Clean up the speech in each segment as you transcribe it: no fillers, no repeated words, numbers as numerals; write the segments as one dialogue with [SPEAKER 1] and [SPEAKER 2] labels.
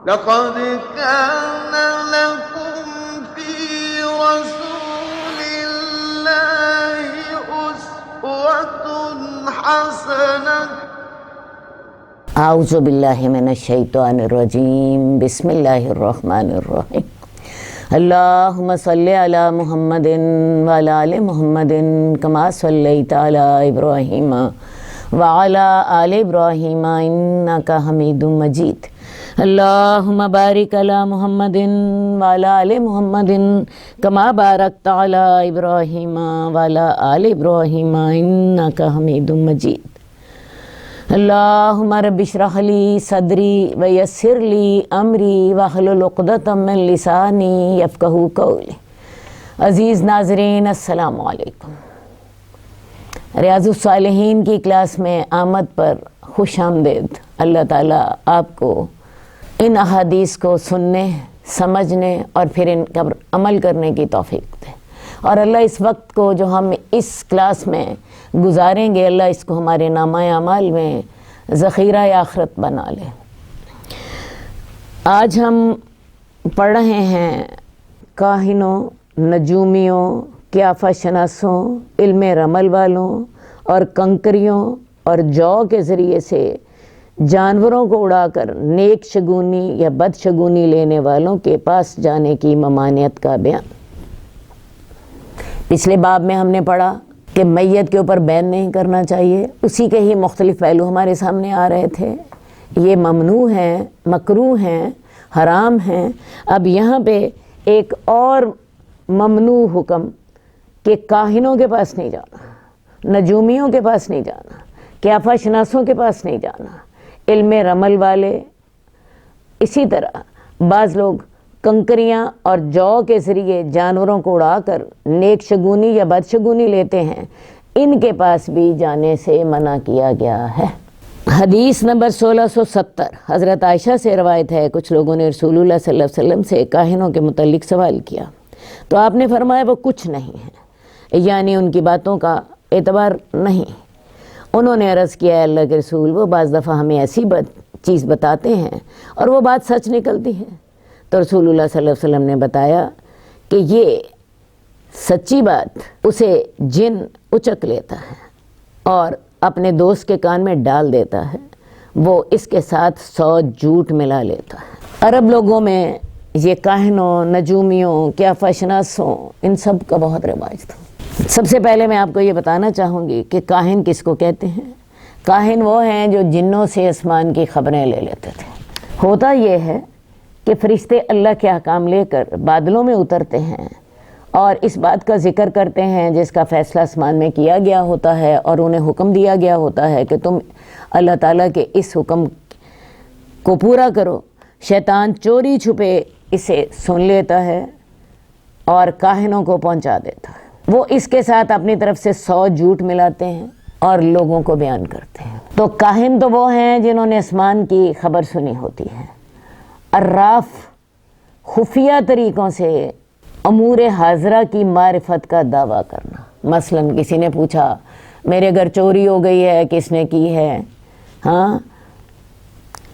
[SPEAKER 1] لقد كان لكم في رسول الله أسوة حسنة
[SPEAKER 2] اعوذ باللہ من الشیطان الرجیم بسم اللہ الرحمن الرحیم اللہم صلی علی محمد وعلی آل محمد کما صلیت علی ابراہیم وعلی آل ابراہیم انک حمید مجید اللہم بارک علی محمد وعلی آل محمد کما بارکت علی ابراہیم وعلی آل ابراہیم انک حمید مجید اللہم رب اشرح لی صدری ویسر لی امری واحلل عقدۃ من لسانی یفقہوا قولی۔ عزیز ناظرین السلام علیکم۔ ریاض الصالحین کی کلاس میں آمد پر خوش آمدید۔ اللہ تعالیٰ آپ کو ان احادیث کو سننے، سمجھنے اور پھر ان پر عمل کرنے کی توفیق دے، اور اللہ اس وقت کو جو ہم اس کلاس میں گزاریں گے، اللہ اس کو ہمارے نامہ اعمال میں ذخیرہ آخرت بنا لے۔ آج ہم پڑھ رہے ہیں کاہنوں، نجومیوں، قیافہ شناسوں، علم رمل والوں اور کنکریوں اور جو کے ذریعے سے جانوروں کو اڑا کر نیک شگونی یا بد شگونی لینے والوں کے پاس جانے کی ممانعت کا بیان۔ پچھلے باب میں ہم نے پڑھا کہ میت کے اوپر بیعت نہیں کرنا چاہیے، اسی کے ہی مختلف پہلو ہمارے سامنے آ رہے تھے۔ یہ ممنوع ہیں، مکروہ ہیں، حرام ہیں۔ اب یہاں پہ ایک اور ممنوع حکم کہ کاہنوں کے پاس نہیں جانا، نجومیوں کے پاس نہیں جانا، قیافہ شناسوں کے پاس نہیں جانا، علم رمل والے۔ اسی طرح بعض لوگ کنکریاں اور جو کے ذریعے جانوروں کو اڑا کر نیک شگونی یا بد شگونی لیتے ہیں، ان کے پاس بھی جانے سے منع کیا گیا ہے۔ حدیث نمبر 1670 حضرت عائشہ سے روایت ہے، کچھ لوگوں نے رسول اللہ صلی اللہ علیہ وسلم سے کاہنوں کے متعلق سوال کیا تو آپ نے فرمایا وہ کچھ نہیں ہے، یعنی ان کی باتوں کا اعتبار نہیں۔ انہوں نے عرض کیا ہے اللہ کے رسول، وہ بعض دفعہ ہمیں ایسی چیز بتاتے ہیں اور وہ بات سچ نکلتی ہے۔ تو رسول اللہ صلی اللہ علیہ وسلم نے بتایا کہ یہ سچی بات اسے جن اچک لیتا ہے اور اپنے دوست کے کان میں ڈال دیتا ہے، وہ اس کے ساتھ 100 جھوٹ ملا لیتا ہے۔ عرب لوگوں میں یہ کاہنوں، نجومیوں، قیافہ شناسوں، ان سب کا بہت رواج تھا۔ سب سے پہلے میں آپ کو یہ بتانا چاہوں گی کہ کاہن کس کو کہتے ہیں۔ کاہن وہ ہیں جو جنوں سے آسمان کی خبریں لے لیتے تھے۔ ہوتا یہ ہے کہ فرشتے اللہ کے احکام لے کر بادلوں میں اترتے ہیں اور اس بات کا ذکر کرتے ہیں جس کا فیصلہ آسمان میں کیا گیا ہوتا ہے، اور انہیں حکم دیا گیا ہوتا ہے کہ تم اللہ تعالیٰ کے اس حکم کو پورا کرو۔ شیطان چوری چھپے اسے سن لیتا ہے اور کاہنوں کو پہنچا دیتا ہے۔ وہ اس کے ساتھ اپنی طرف سے 100 جھوٹ ملاتے ہیں اور لوگوں کو بیان کرتے ہیں۔ تو کاہن تو وہ ہیں جنہوں نے آسمان کی خبر سنی ہوتی ہے۔ عراف خفیہ طریقوں سے امور حاضرہ کی معرفت کا دعویٰ کرنا۔ مثلا کسی نے پوچھا میرے گھر چوری ہو گئی ہے، کس نے کی ہے؟ ہاں،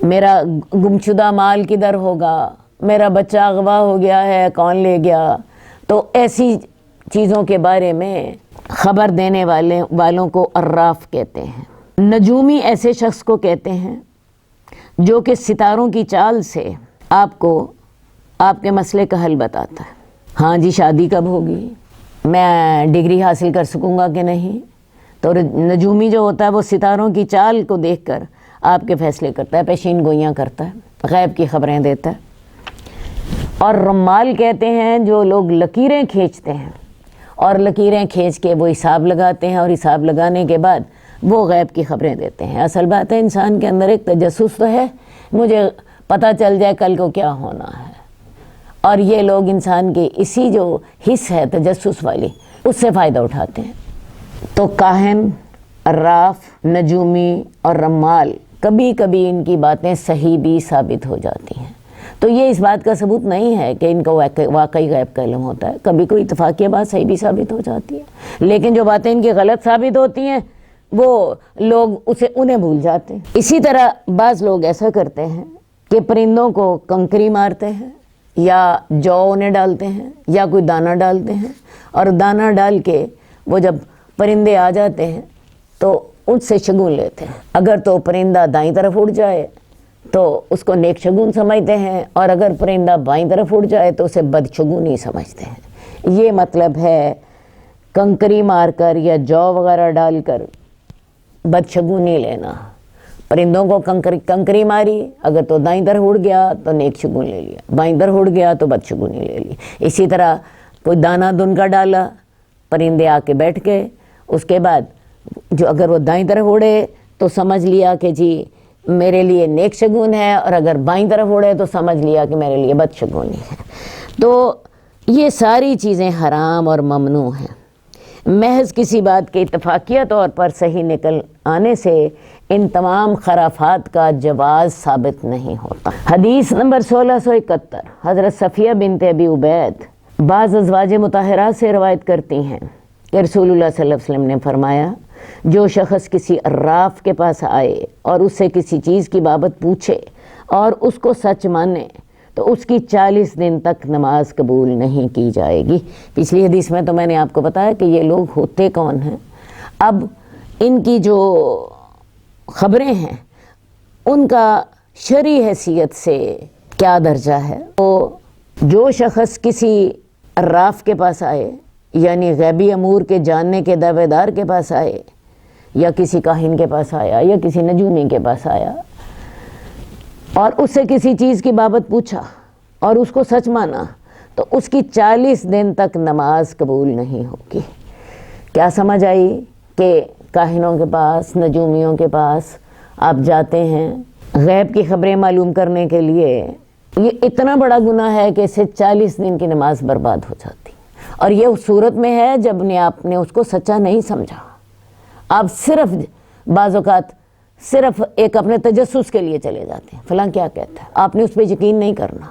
[SPEAKER 2] میرا گمشدہ مال کدھر ہوگا؟ میرا بچہ اغوا ہو گیا ہے، کون لے گیا؟ تو ایسی چیزوں کے بارے میں خبر دینے والوں کو عراف کہتے ہیں۔ نجومی ایسے شخص کو کہتے ہیں جو کہ ستاروں کی چال سے آپ کو آپ کے مسئلے کا حل بتاتا ہے۔ ہاں جی، شادی کب ہوگی؟ میں ڈگری حاصل کر سکوں گا کہ نہیں؟ تو نجومی جو ہوتا ہے وہ ستاروں کی چال کو دیکھ کر آپ کے فیصلے کرتا ہے، پیشین گوئیاں کرتا ہے، غیب کی خبریں دیتا ہے۔ اور رمال کہتے ہیں جو لوگ لکیریں کھینچتے ہیں، اور لکیریں کھینچ کے وہ حساب لگاتے ہیں، اور حساب لگانے کے بعد وہ غیب کی خبریں دیتے ہیں۔ اصل بات ہے انسان کے اندر ایک تجسس تو ہے، مجھے پتہ چل جائے کل کو کیا ہونا ہے، اور یہ لوگ انسان کے اسی جو حس ہے تجسس والی، اس سے فائدہ اٹھاتے ہیں۔ تو کاہن، عراف، نجومی اور رمال کبھی کبھی ان کی باتیں صحیح بھی ثابت ہو جاتی ہیں۔ تو یہ اس بات کا ثبوت نہیں ہے کہ ان کو واقعی غیب کا علم ہوتا ہے، کبھی کوئی اتفاقیہ بات صحیح بھی ثابت ہو جاتی ہے، لیکن جو باتیں ان کی غلط ثابت ہوتی ہیں وہ لوگ انہیں بھول جاتے ہیں۔ اسی طرح بعض لوگ ایسا کرتے ہیں کہ پرندوں کو کنکری مارتے ہیں یا جو انہیں ڈالتے ہیں یا کوئی دانہ ڈالتے ہیں، اور دانہ ڈال کے وہ جب پرندے آ جاتے ہیں تو ان سے شگون لیتے ہیں۔ اگر تو پرندہ دائیں طرف اڑ جائے تو اس کو نیک شگون سمجھتے ہیں، اور اگر پرندہ بائیں طرف اڑ جائے تو اسے بد شگونی سمجھتے ہیں۔ یہ مطلب ہے کنکری مار کر یا جو وغیرہ ڈال کر بدشگونی لینا۔ پرندوں کو کنکری ماری، اگر تو دائیں طرف اڑ گیا تو نیک شگون لے لیا، بائیں طرف اڑ گیا تو بدشگونی لے لی۔ اسی طرح کوئی دانہ دن کا ڈالا، پرندے آ کے بیٹھ گئے، اس کے بعد جو اگر وہ دائیں طرف اڑے تو سمجھ لیا کہ جی میرے لیے نیک شگون ہے، اور اگر بائیں طرف اڑے تو سمجھ لیا کہ میرے لیے بدشگونی ہے۔ تو یہ ساری چیزیں حرام اور ممنوع ہیں۔ محض کسی بات کے اتفاقیہ طور پر صحیح نکل آنے سے ان تمام خرافات کا جواز ثابت نہیں ہوتا۔ حدیث نمبر 1671، حضرت صفیہ بنت ابی عبید بعض ازواج مطہرات سے روایت کرتی ہیں کہ رسول اللہ صلی اللہ علیہ وسلم نے فرمایا، جو شخص کسی عراف کے پاس آئے اور اس سے کسی چیز کی بابت پوچھے اور اس کو سچ مانے تو اس کی 40 دن تک نماز قبول نہیں کی جائے گی۔ پچھلی حدیث میں تو میں نے آپ کو بتایا کہ یہ لوگ ہوتے کون ہیں۔ اب ان کی جو خبریں ہیں ان کا شرعی حیثیت سے کیا درجہ ہے۔ تو جو شخص کسی عراف کے پاس آئے، یعنی غیبی امور کے جاننے کے دعوے دار کے پاس آئے، یا کسی کاہن کے پاس آیا یا کسی نجومی کے پاس آیا اور اس سے کسی چیز کی بابت پوچھا اور اس کو سچ مانا، تو اس کی 40 دن تک نماز قبول نہیں ہوگی۔ کیا سمجھ آئی کہ کاہنوں کے پاس، نجومیوں کے پاس آپ جاتے ہیں غیب کی خبریں معلوم کرنے کے لیے، یہ اتنا بڑا گناہ ہے کہ اس سے 40 دن کی نماز برباد ہو جاتی، اور یہ اس صورت میں ہے جب آپ نے اس کو سچا نہیں سمجھا۔ آپ صرف بعض اوقات صرف ایک اپنے تجسس کے لیے چلے جاتے ہیں، فلاں کیا کہتا ہے، آپ نے اس پہ یقین نہیں کرنا،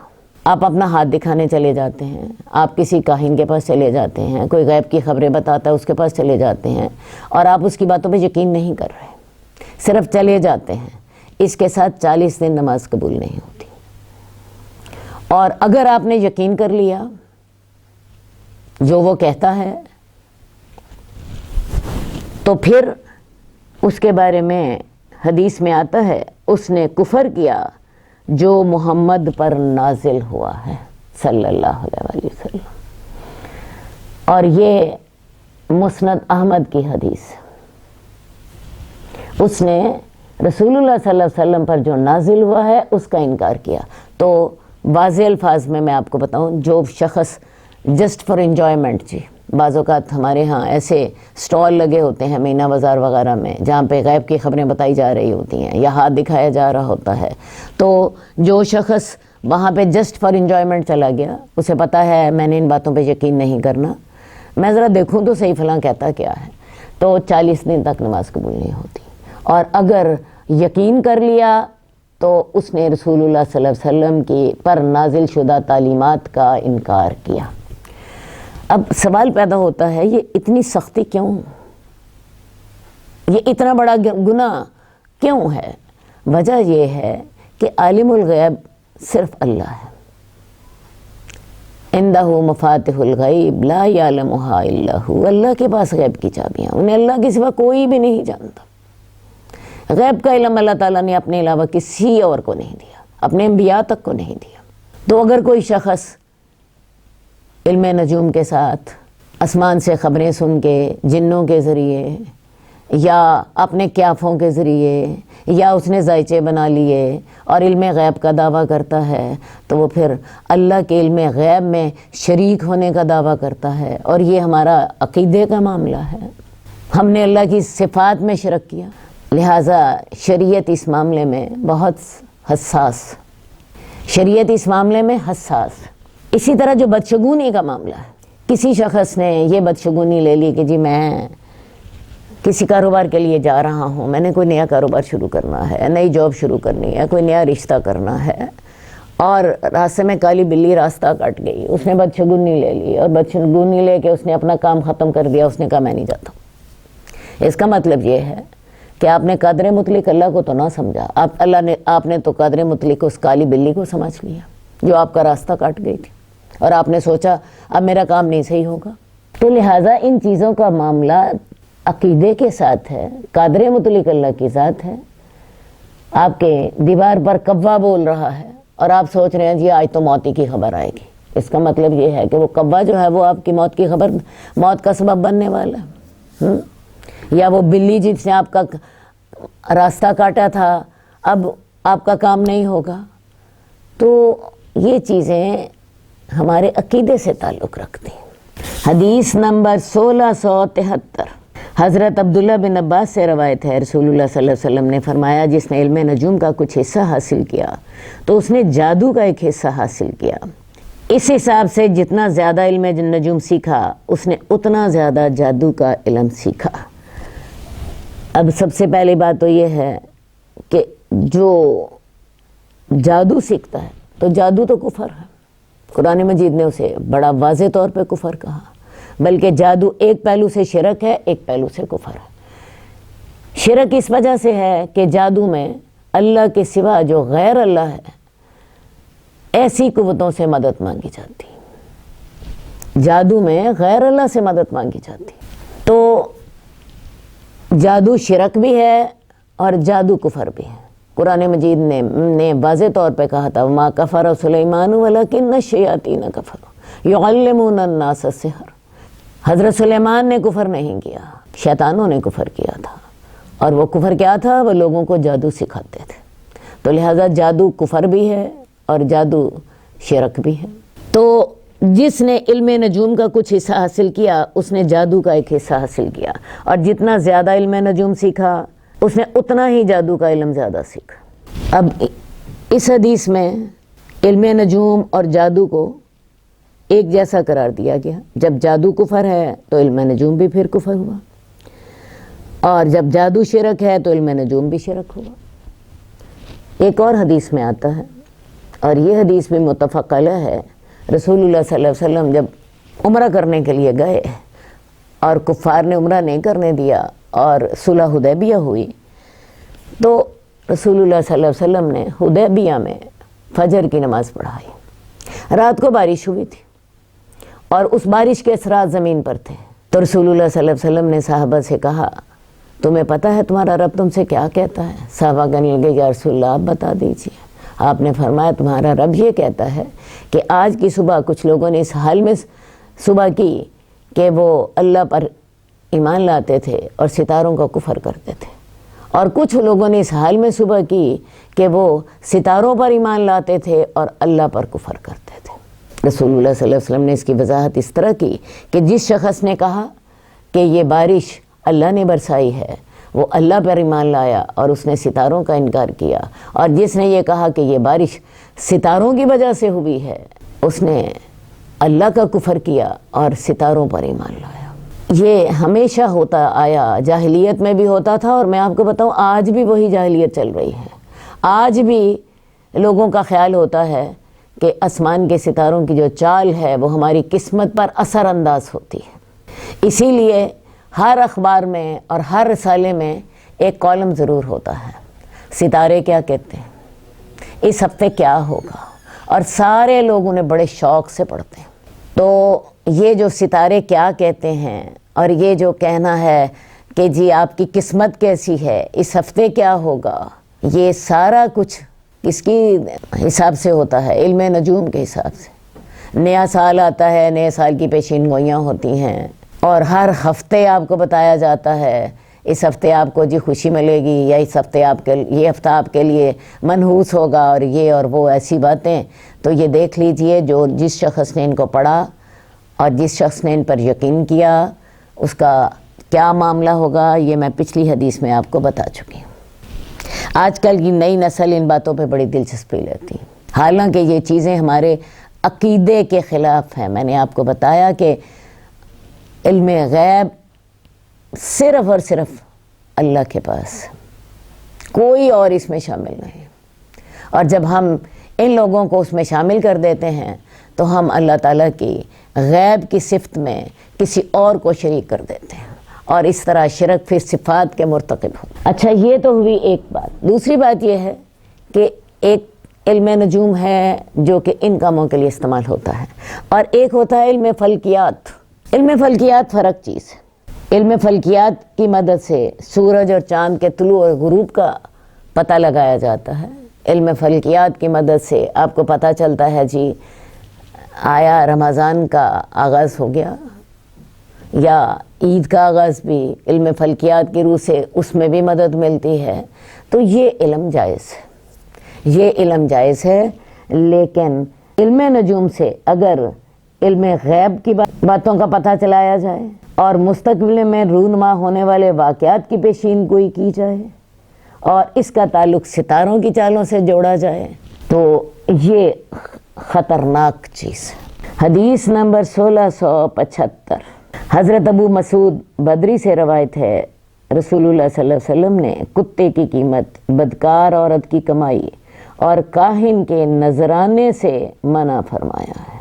[SPEAKER 2] آپ اپنا ہاتھ دکھانے چلے جاتے ہیں، آپ کسی کاہن کے پاس چلے جاتے ہیں، کوئی غیب کی خبریں بتاتا ہے اس کے پاس چلے جاتے ہیں، اور آپ اس کی باتوں پہ یقین نہیں کر رہے، صرف چلے جاتے ہیں۔ اس کے ساتھ 40 دن نماز قبول نہیں ہوتی۔ اور اگر آپ نے یقین کر لیا جو وہ کہتا ہے تو پھر اس کے بارے میں حدیث میں آتا ہے اس نے کفر کیا جو محمد پر نازل ہوا ہے صلی اللہ علیہ وسلم۔ اور یہ مسند احمد کی حدیث، اس نے رسول اللہ صلی اللہ علیہ وسلم پر جو نازل ہوا ہے اس کا انکار کیا۔ تو واضح الفاظ میں آپ کو بتاؤں، جو شخص جسٹ فار انجوائمنٹ، جی بعض اوقات ہمارے ہاں ایسے سٹال لگے ہوتے ہیں مینا بازار وغیرہ میں جہاں پہ غیب کی خبریں بتائی جا رہی ہوتی ہیں یا ہاتھ دکھایا جا رہا ہوتا ہے، تو جو شخص وہاں پہ جسٹ فار انجوائمنٹ چلا گیا، اسے پتہ ہے میں نے ان باتوں پہ یقین نہیں کرنا، میں ذرا دیکھوں تو صحیح فلاں کہتا کیا ہے، تو 40 دن تک نماز قبول نہیں ہوتی۔ اور اگر یقین کر لیا تو اس نے رسول اللہ صلی اللہ علیہ وسلم کی پر نازل شدہ تعلیمات کا انکار کیا۔ اب سوال پیدا ہوتا ہے یہ اتنی سختی کیوں، یہ اتنا بڑا گناہ کیوں ہے؟ وجہ یہ ہے کہ عالم الغیب صرف اللہ ہے، عندہ مفاتح الغیب لا یعلمها الا هو، اللہ کے پاس غیب کی چابیاں، انہیں اللہ کے سوا کوئی بھی نہیں جانتا۔ غیب کا علم اللہ تعالیٰ نے اپنے علاوہ کسی اور کو نہیں دیا، اپنے انبیاء تک کو نہیں دیا۔ تو اگر کوئی شخص علم نجوم کے ساتھ آسمان سے خبریں سن کے، جنوں کے ذریعے یا اپنے کیافوں کے ذریعے، یا اس نے ذائچے بنا لیے اور علم غیب کا دعویٰ کرتا ہے، تو وہ پھر اللہ کے علم غیب میں شریک ہونے کا دعویٰ کرتا ہے، اور یہ ہمارا عقیدے کا معاملہ ہے۔ ہم نے اللہ کی صفات میں شرک کیا، لہٰذا شریعت اس معاملے میں بہت حساس، شریعت اس معاملے میں حساس۔ اسی طرح جو بدشگونی کا معاملہ ہے، کسی شخص نے یہ بدشگونی لے لی کہ جی میں کسی کاروبار کے لیے جا رہا ہوں، میں نے کوئی نیا کاروبار شروع کرنا ہے، نئی جاب شروع کرنی ہے، کوئی نیا رشتہ کرنا ہے، اور راستے میں کالی بلی راستہ کٹ گئی، اس نے بدشگونی لے لی، اور بدشگونی لے کے اس نے اپنا کام ختم کر دیا، اس نے کہا میں نہیں جاتا۔ اس کا مطلب یہ ہے کہ آپ نے قادر مطلق اللہ کو تو نہ سمجھا، آپ نے تو قادر مطلق اس کالی بلی کو سمجھ لیا جو آپ کا راستہ کاٹ گئی تھی، اور آپ نے سوچا اب میرا کام نہیں صحیح ہوگا۔ تو لہٰذا ان چیزوں کا معاملہ عقیدے کے ساتھ ہے، قادر مطلق اللہ کی ذات ہے۔ آپ کے دیوار پر کوا بول رہا ہے اور آپ سوچ رہے ہیں جی آج تو موت کی خبر آئے گی، اس کا مطلب یہ ہے کہ وہ کوا جو ہے وہ آپ کی موت کی خبر، موت کا سبب بننے والا ہے۔ یا وہ بلی جس نے آپ کا راستہ کاٹا تھا اب آپ کا کام نہیں ہوگا۔ تو یہ چیزیں ہمارے عقیدے سے تعلق رکھتی ہیں۔ حدیث نمبر 1673 حضرت عبداللہ بن عباس سے روایت ہے، رسول اللہ صلی اللہ علیہ وسلم نے فرمایا جس نے علم نجوم کا کچھ حصہ حاصل کیا تو اس نے جادو کا ایک حصہ حاصل کیا۔ اس حساب سے جتنا زیادہ علم نجوم سیکھا اس نے اتنا زیادہ جادو کا علم سیکھا۔ اب سب سے پہلی بات تو یہ ہے کہ جو جادو سیکھتا ہے تو جادو تو کفر ہے، قرآن مجید نے اسے بڑا واضح طور پہ کفر کہا، بلکہ جادو ایک پہلو سے شرک ہے، ایک پہلو سے کفر ہے۔ شرک اس وجہ سے ہے کہ جادو میں اللہ کے سوا جو غیر اللہ ہے ایسی قوتوں سے مدد مانگی جاتی، جادو میں غیر اللہ سے مدد مانگی جاتی۔ تو جادو شرک بھی ہے اور جادو کفر بھی ہے۔ قرآن مجید نے واضح طور پہ کہا تھا وَمَا كَفَرَ سُلَيْمَانُ وَلَكِنَّ الشَّيَاطِينَ كَفَرُوا يُعَلِّمُونَ النَّاسَ السِّحْرَ۔ حضرت سلیمان نے کفر نہیں کیا، شیطانوں نے کفر کیا تھا، اور وہ کفر کیا تھا؟ وہ لوگوں کو جادو سکھاتے تھے۔ تو لہٰذا جادو کفر بھی ہے اور جادو شرک بھی ہے۔ تو جس نے علم نجوم کا کچھ حصہ حاصل کیا اس نے جادو کا ایک حصہ حاصل کیا، اور جتنا زیادہ علم نجوم سیکھا اس نے اتنا ہی جادو کا علم زیادہ سیکھا۔ اب اس حدیث میں علم نجوم اور جادو کو ایک جیسا قرار دیا گیا۔ جب جادو کفر ہے تو علم نجوم بھی پھر کفر ہوا، اور جب جادو شرک ہے تو علم نجوم بھی شرک ہوا۔ ایک اور حدیث میں آتا ہے، اور یہ حدیث بھی متفق علیہ ہے، رسول اللہ صلی اللہ علیہ وسلم جب عمرہ کرنے کے لیے گئے اور کفار نے عمرہ نہیں کرنے دیا اور صلح حدیبیہ ہوئی، تو رسول اللہ صلی اللہ علیہ وسلم نے حدیبیہ میں فجر کی نماز پڑھائی۔ رات کو بارش ہوئی تھی اور اس بارش کے اثرات زمین پر تھے، تو رسول اللہ صلی اللہ علیہ وسلم نے صحابہ سے کہا تمہیں پتہ ہے تمہارا رب تم سے کیا کہتا ہے؟ صحابہ کہنے لگے یا رسول اللہ آپ بتا دیجئے۔ آپ نے فرمایا تمہارا رب یہ کہتا ہے کہ آج کی صبح کچھ لوگوں نے اس حال میں صبح کی کہ وہ اللہ پر ایمان لاتے تھے اور ستاروں کا کفر کرتے تھے، اور کچھ لوگوں نے اس حال میں صبح کی کہ وہ ستاروں پر ایمان لاتے تھے اور اللہ پر کفر کرتے تھے۔ رسول اللہ صلی اللہ علیہ وسلم نے اس کی وضاحت اس طرح کی کہ جس شخص نے کہا کہ یہ بارش اللہ نے برسائی ہے وہ اللہ پر ایمان لایا اور اس نے ستاروں کا انکار کیا، اور جس نے یہ کہا کہ یہ بارش ستاروں کی وجہ سے ہوئی ہے اس نے اللہ کا کفر کیا اور ستاروں پر ایمان لایا۔ یہ ہمیشہ ہوتا آیا، جاہلیت میں بھی ہوتا تھا، اور میں آپ کو بتاؤں آج بھی وہی جاہلیت چل رہی ہے۔ آج بھی لوگوں کا خیال ہوتا ہے کہ آسمان کے ستاروں کی جو چال ہے وہ ہماری قسمت پر اثر انداز ہوتی ہے۔ اسی لیے ہر اخبار میں اور ہر رسالے میں ایک کالم ضرور ہوتا ہے، ستارے کیا کہتے ہیں، اس ہفتے کیا ہوگا، اور سارے لوگ انہیں بڑے شوق سے پڑھتے ہیں۔ تو یہ جو ستارے کیا کہتے ہیں اور یہ جو کہنا ہے کہ جی آپ کی قسمت کیسی ہے، اس ہفتے کیا ہوگا، یہ سارا کچھ کس کی حساب سے ہوتا ہے؟ علم نجوم کے حساب سے۔ نیا سال آتا ہے، نئے سال کی پیشین گوئیاں ہوتی ہیں، اور ہر ہفتے آپ کو بتایا جاتا ہے اس ہفتے آپ کو جی خوشی ملے گی، یا اس ہفتے یہ ہفتہ آپ کے لیے منحوس ہوگا، اور یہ اور وہ ایسی باتیں۔ تو یہ دیکھ لیجئے جو جس شخص نے ان کو پڑھا اور جس شخص نے ان پر یقین کیا اس کا کیا معاملہ ہوگا، یہ میں پچھلی حدیث میں آپ کو بتا چکی ہوں۔ آج کل کی نئی نسل ان باتوں پہ بڑی دلچسپی لیتی ہے، حالانکہ یہ چیزیں ہمارے عقیدے کے خلاف ہیں۔ میں نے آپ کو بتایا کہ علم غیب صرف اور صرف اللہ کے پاس، کوئی اور اس میں شامل نہیں، اور جب ہم ان لوگوں کو اس میں شامل کر دیتے ہیں تو ہم اللہ تعالیٰ کی غیب کی صفت میں کسی اور کو شریک کر دیتے ہیں، اور اس طرح شرک پھر صفات کے مرتکب ہو۔ اچھا یہ تو ہوئی ایک بات۔ دوسری بات یہ ہے کہ ایک علم نجوم ہے جو کہ ان کاموں کے لیے استعمال ہوتا ہے، اور ایک ہوتا ہے علم فلکیات۔ علم فلکیات فرق چیز ہے۔ علم فلکیات کی مدد سے سورج اور چاند کے طلوع اور غروب کا پتہ لگایا جاتا ہے۔ علم فلکیات کی مدد سے آپ کو پتہ چلتا ہے جی آیا رمضان کا آغاز ہو گیا، یا عید کا آغاز بھی علم فلکیات کی روح سے اس میں بھی مدد ملتی ہے۔ تو یہ علم جائز ہے، یہ علم جائز ہے۔ لیکن علم نجوم سے اگر علم غیب کی باتوں کا پتہ چلایا جائے اور مستقبل میں رونما ہونے والے واقعات کی پیشین گوئی کی جائے اور اس کا تعلق ستاروں کی چالوں سے جوڑا جائے تو یہ خطرناک چیز ہے۔ حدیث نمبر 1675 حضرت ابو مسعود بدری سے روایت ہے، رسول اللہ صلی اللہ علیہ وسلم نے کتے کی قیمت، بدکار عورت کی کمائی اور کاہن کے نذرانے سے منع فرمایا ہے۔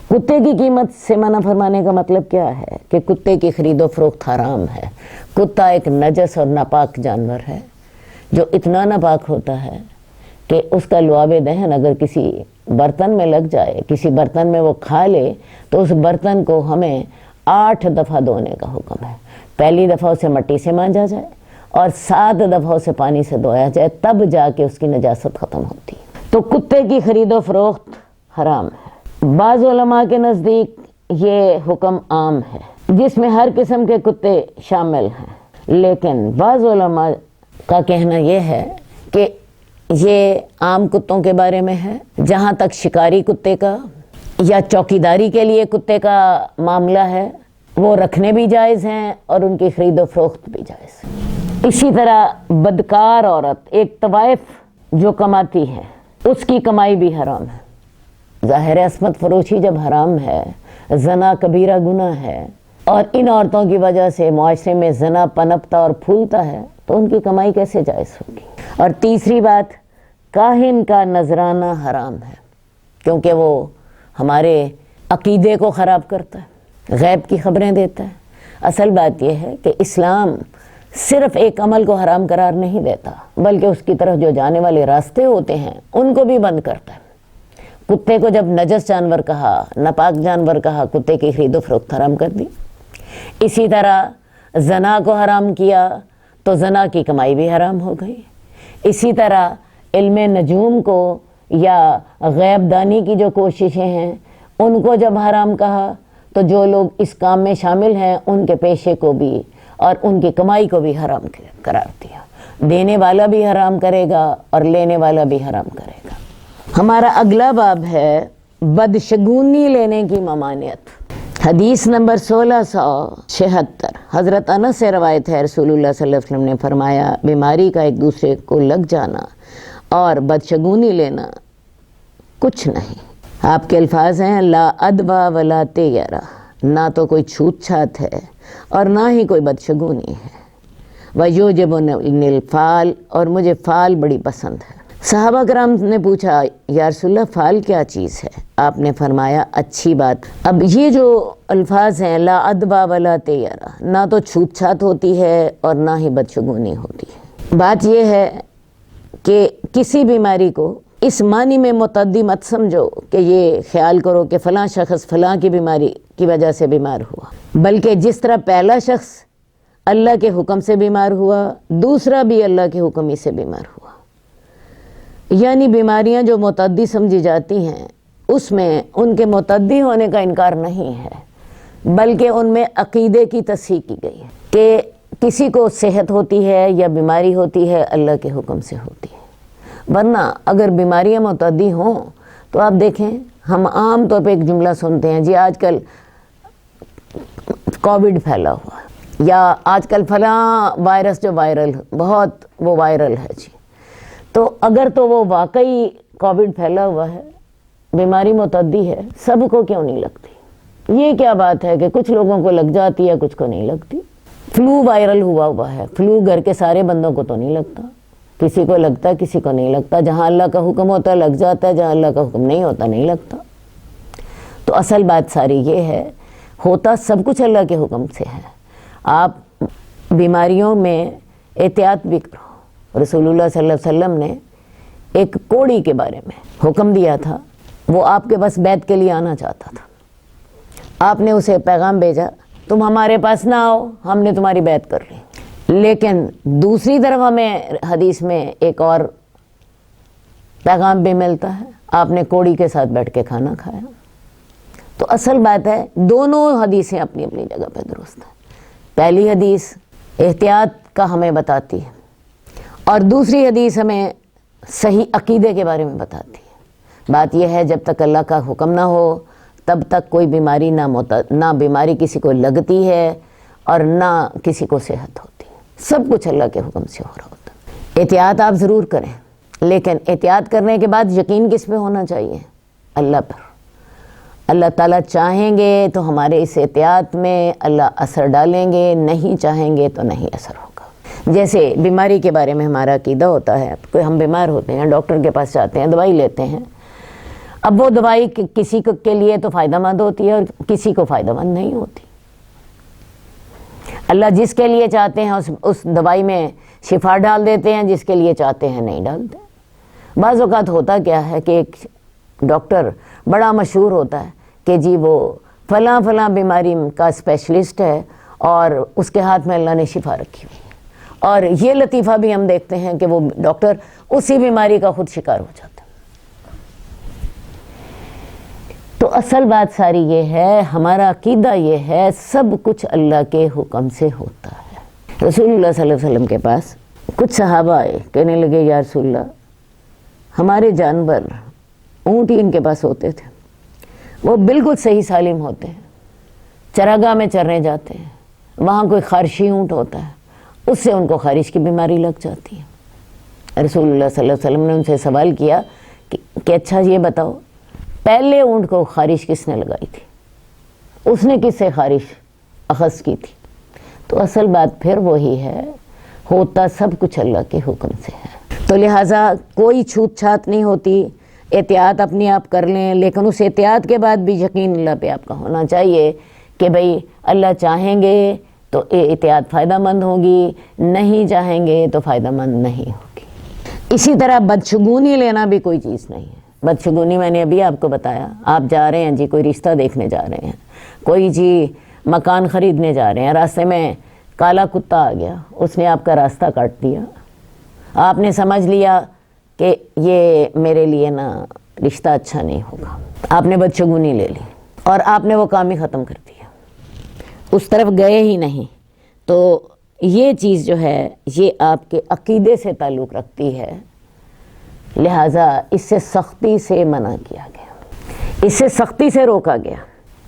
[SPEAKER 2] کتے کی قیمت سے منع فرمانے کا مطلب کیا ہے کہ کتے کی خرید و فروخت حرام ہے۔ کتا ایک نجس اور ناپاک جانور ہے جو اتنا ناپاک ہوتا ہے کہ اس کا لعاب دہن اگر کسی برتن میں لگ جائے، کسی برتن میں وہ کھا لے، تو اس برتن کو ہمیں 8 دفعہ دھونے کا حکم ہے۔ پہلی دفعہ اسے مٹی سے مانجا جائے اور 7 دفعہ اسے پانی سے دھویا جائے، تب جا کے اس کی نجاست ختم ہوتی ہے۔ تو کتے کی خرید و فروخت حرام ہے۔ بعض علماء کے نزدیک یہ حکم عام ہے جس میں ہر قسم کے کتے شامل ہیں، لیکن بعض علماء کا کہنا یہ ہے کہ یہ عام کتوں کے بارے میں ہے۔ جہاں تک شکاری کتے کا یا چوکیداری کے لیے کتے کا معاملہ ہے وہ رکھنے بھی جائز ہیں اور ان کی خرید و فروخت بھی جائز ہے۔ اسی طرح بدکار عورت، ایک طوائف جو کماتی ہے، اس کی کمائی بھی حرام ہے۔ ظاہر عصمت فروشی جب حرام ہے، زنا کبیرہ گناہ ہے، اور ان عورتوں کی وجہ سے معاشرے میں زنا پنپتا اور پھولتا ہے، تو ان کی کمائی کیسے جائز ہوگی؟ اور تیسری بات، کاہن کا نذرانہ حرام ہے کیونکہ وہ ہمارے عقیدے کو خراب کرتا ہے، غیب کی خبریں دیتا ہے۔ اصل بات یہ ہے کہ اسلام صرف ایک عمل کو حرام قرار نہیں دیتا بلکہ اس کی طرف جو جانے والے راستے ہوتے ہیں ان کو بھی بند کرتا ہے۔ کتے کو جب نجس جانور کہا، ناپاک جانور کہا، کتے کی خرید و فروخت حرام کر دی۔ اسی طرح زنا کو حرام کیا تو زنا کی کمائی بھی حرام ہو گئی۔ اسی طرح علم نجوم کو یا غیب دانی کی جو کوششیں ہیں ان کو جب حرام کہا تو جو لوگ اس کام میں شامل ہیں ان کے پیشے کو بھی اور ان کی کمائی کو بھی حرام قرار دیا۔ دینے والا بھی حرام کرے گا اور لینے والا بھی حرام کرے گا۔ ہمارا اگلا باب ہے بدشگونی لینے کی ممانعت۔ حدیث نمبر 1676 حضرت انس سے روایت ہے، رسول اللہ صلی اللہ علیہ وسلم نے فرمایا، بیماری کا ایک دوسرے کو لگ جانا اور بدشگونی لینا کچھ نہیں۔ آپ کے الفاظ ہیں، لا ادوا ولا تیرا، نہ تو کوئی چھوت چھات ہے اور نہ ہی کوئی بدشگونی ہے۔ وَيُوجِبُنِي الْفَال، اور مجھے فال بڑی پسند ہے۔ صحابہ کرام نے پوچھا، یا رسول اللہ فال کیا چیز ہے؟ آپ نے فرمایا، اچھی بات۔ اب یہ جو الفاظ ہیں، لا ادوا ولا تیرا، نہ تو چھوت چھات ہوتی ہے اور نہ ہی بدشگونی ہوتی ہے۔ بات یہ ہے کہ کسی بیماری کو اس معنی میں متعدی مت سمجھو کہ یہ خیال کرو کہ فلاں شخص فلاں کی بیماری کی وجہ سے بیمار ہوا، بلکہ جس طرح پہلا شخص اللہ کے حکم سے بیمار ہوا، دوسرا بھی اللہ کے حکم ہی سے بیمار ہوا۔ یعنی بیماریاں جو متعدی سمجھی جاتی ہیں اس میں ان کے متعدی ہونے کا انکار نہیں ہے، بلکہ ان میں عقیدے کی تصحیح کی گئی ہے کہ کسی کو صحت ہوتی ہے یا بیماری ہوتی ہے اللہ کے حکم سے ہوتی ہے۔ ورنہ اگر بیماریاں متعدی ہوں تو آپ دیکھیں، ہم عام طور پہ ایک جملہ سنتے ہیں، جی آج کل کووڈ پھیلا ہوا ہے، یا آج کل فلاں وائرس جو وائرل بہت وہ وائرل ہے جی۔ تو اگر تو وہ واقعی کووڈ پھیلا ہوا ہے، بیماری متعدی ہے، سب کو کیوں نہیں لگتی؟ یہ کیا بات ہے کہ کچھ لوگوں کو لگ جاتی ہے کچھ کو نہیں لگتی؟ فلو وائرل ہوا ہے، فلو گھر کے سارے بندوں کو تو نہیں لگتا، کسی کو لگتا ہے کسی کو نہیں لگتا۔ جہاں اللہ کا حکم ہوتا ہے لگ جاتا ہے، جہاں اللہ کا حکم نہیں ہوتا نہیں لگتا۔ تو اصل بات ساری یہ ہے، ہوتا سب کچھ اللہ کے حکم سے ہے۔ آپ بیماریوں میں احتیاط بھی کرو۔ رسول اللہ صلی اللہ علیہ وسلم نے ایک کوڑی کے بارے میں حکم دیا تھا، وہ آپ کے پاس بیعت کے لیے آنا چاہتا تھا، آپ نے اسے پیغام بھیجا تم ہمارے پاس نہ آؤ، ہم نے تمہاری بیعت کر لی۔ لیکن دوسری طرف ہمیں حدیث میں ایک اور پیغام بھی ملتا ہے، آپ نے کوڑی کے ساتھ بیٹھ کے کھانا کھایا۔ تو اصل بات ہے دونوں حدیثیں اپنی اپنی جگہ پہ درست ہیں۔ پہلی حدیث احتیاط کا ہمیں بتاتی ہے اور دوسری حدیث ہمیں صحیح عقیدے کے بارے میں بتاتی ہے۔ بات یہ ہے جب تک اللہ کا حکم نہ ہو تب تک کوئی بیماری نہ بیماری کسی کو لگتی ہے اور نہ کسی کو صحت ہوتی ہے، سب کچھ اللہ کے حکم سے ہو رہا ہوتا ہے۔ احتیاط آپ ضرور کریں، لیکن احتیاط کرنے کے بعد یقین کس پہ ہونا چاہیے؟ اللہ پر۔ اللہ تعالیٰ چاہیں گے تو ہمارے اس احتیاط میں اللہ اثر ڈالیں گے، نہیں چاہیں گے تو نہیں اثر ہوگا۔ جیسے بیماری کے بارے میں ہمارا عقیدہ ہوتا ہے، کوئی ہم بیمار ہوتے ہیں، ڈاکٹر کے پاس جاتے ہیں، دوائی لیتے ہیں، اب وہ دوائی کسی کے لیے تو فائدہ مند ہوتی ہے اور کسی کو فائدہ مند نہیں ہوتی۔ اللہ جس کے لیے چاہتے ہیں اس دوائی میں شفا ڈال دیتے ہیں، جس کے لیے چاہتے ہیں نہیں ڈالتے۔ بعض اوقات ہوتا کیا ہے کہ ایک ڈاکٹر بڑا مشہور ہوتا ہے کہ جی وہ فلاں فلاں بیماری کا اسپیشلسٹ ہے اور اس کے ہاتھ میں اللہ نے شفا رکھی ہوئی ہے، اور یہ لطیفہ بھی ہم دیکھتے ہیں کہ وہ ڈاکٹر اسی بیماری کا خود شکار ہو جاتا ہے۔ تو اصل بات ساری یہ ہے، ہمارا عقیدہ یہ ہے سب کچھ اللہ کے حکم سے ہوتا ہے۔ رسول اللہ صلی اللہ علیہ وسلم کے پاس کچھ صحابہ آئے، کہنے لگے یا رسول اللہ ہمارے جانور اونٹ ہی ان کے پاس ہوتے تھے، وہ بالکل صحیح سالم ہوتے ہیں، چراگاہ میں چرنے جاتے ہیں، وہاں کوئی خارشی اونٹ ہوتا ہے، اس سے ان کو خارش کی بیماری لگ جاتی ہے۔ رسول اللہ صلی اللہ علیہ وسلم نے ان سے سوال کیا کہ اچھا یہ بتاؤ پہلے اونٹ کو خارش کس نے لگائی تھی، اس نے کس سے خارش اخذ کی تھی؟ تو اصل بات پھر وہی ہے، ہوتا سب کچھ اللہ کے حکم سے ہے۔ تو لہٰذا کوئی چھوت چھات نہیں ہوتی، احتیاط اپنی آپ کر لیں، لیکن اس احتیاط کے بعد بھی یقین اللہ پہ آپ کا ہونا چاہیے کہ بھئی اللہ چاہیں گے تو احتیاط فائدہ مند ہوگی، نہیں چاہیں گے تو فائدہ مند نہیں ہوگی۔ اسی طرح بدشگونی لینا بھی کوئی چیز نہیں ہے۔ بدشگونی میں نے ابھی آپ کو بتایا، آپ جا رہے ہیں جی کوئی رشتہ دیکھنے جا رہے ہیں، کوئی جی مکان خریدنے جا رہے ہیں، راستے میں کالا کتا آ گیا، اس نے آپ کا راستہ کاٹ دیا، آپ نے سمجھ لیا کہ یہ میرے لیے نا رشتہ اچھا نہیں ہوگا، آپ نے بدشگونی لے لی اور آپ نے وہ کام ہی ختم کر دیا، اس طرف گئے ہی نہیں۔ تو یہ چیز جو ہے یہ آپ کے عقیدے سے تعلق رکھتی ہے، لہٰذا اس سے سختی سے منع کیا گیا، اس سے سختی سے روکا گیا۔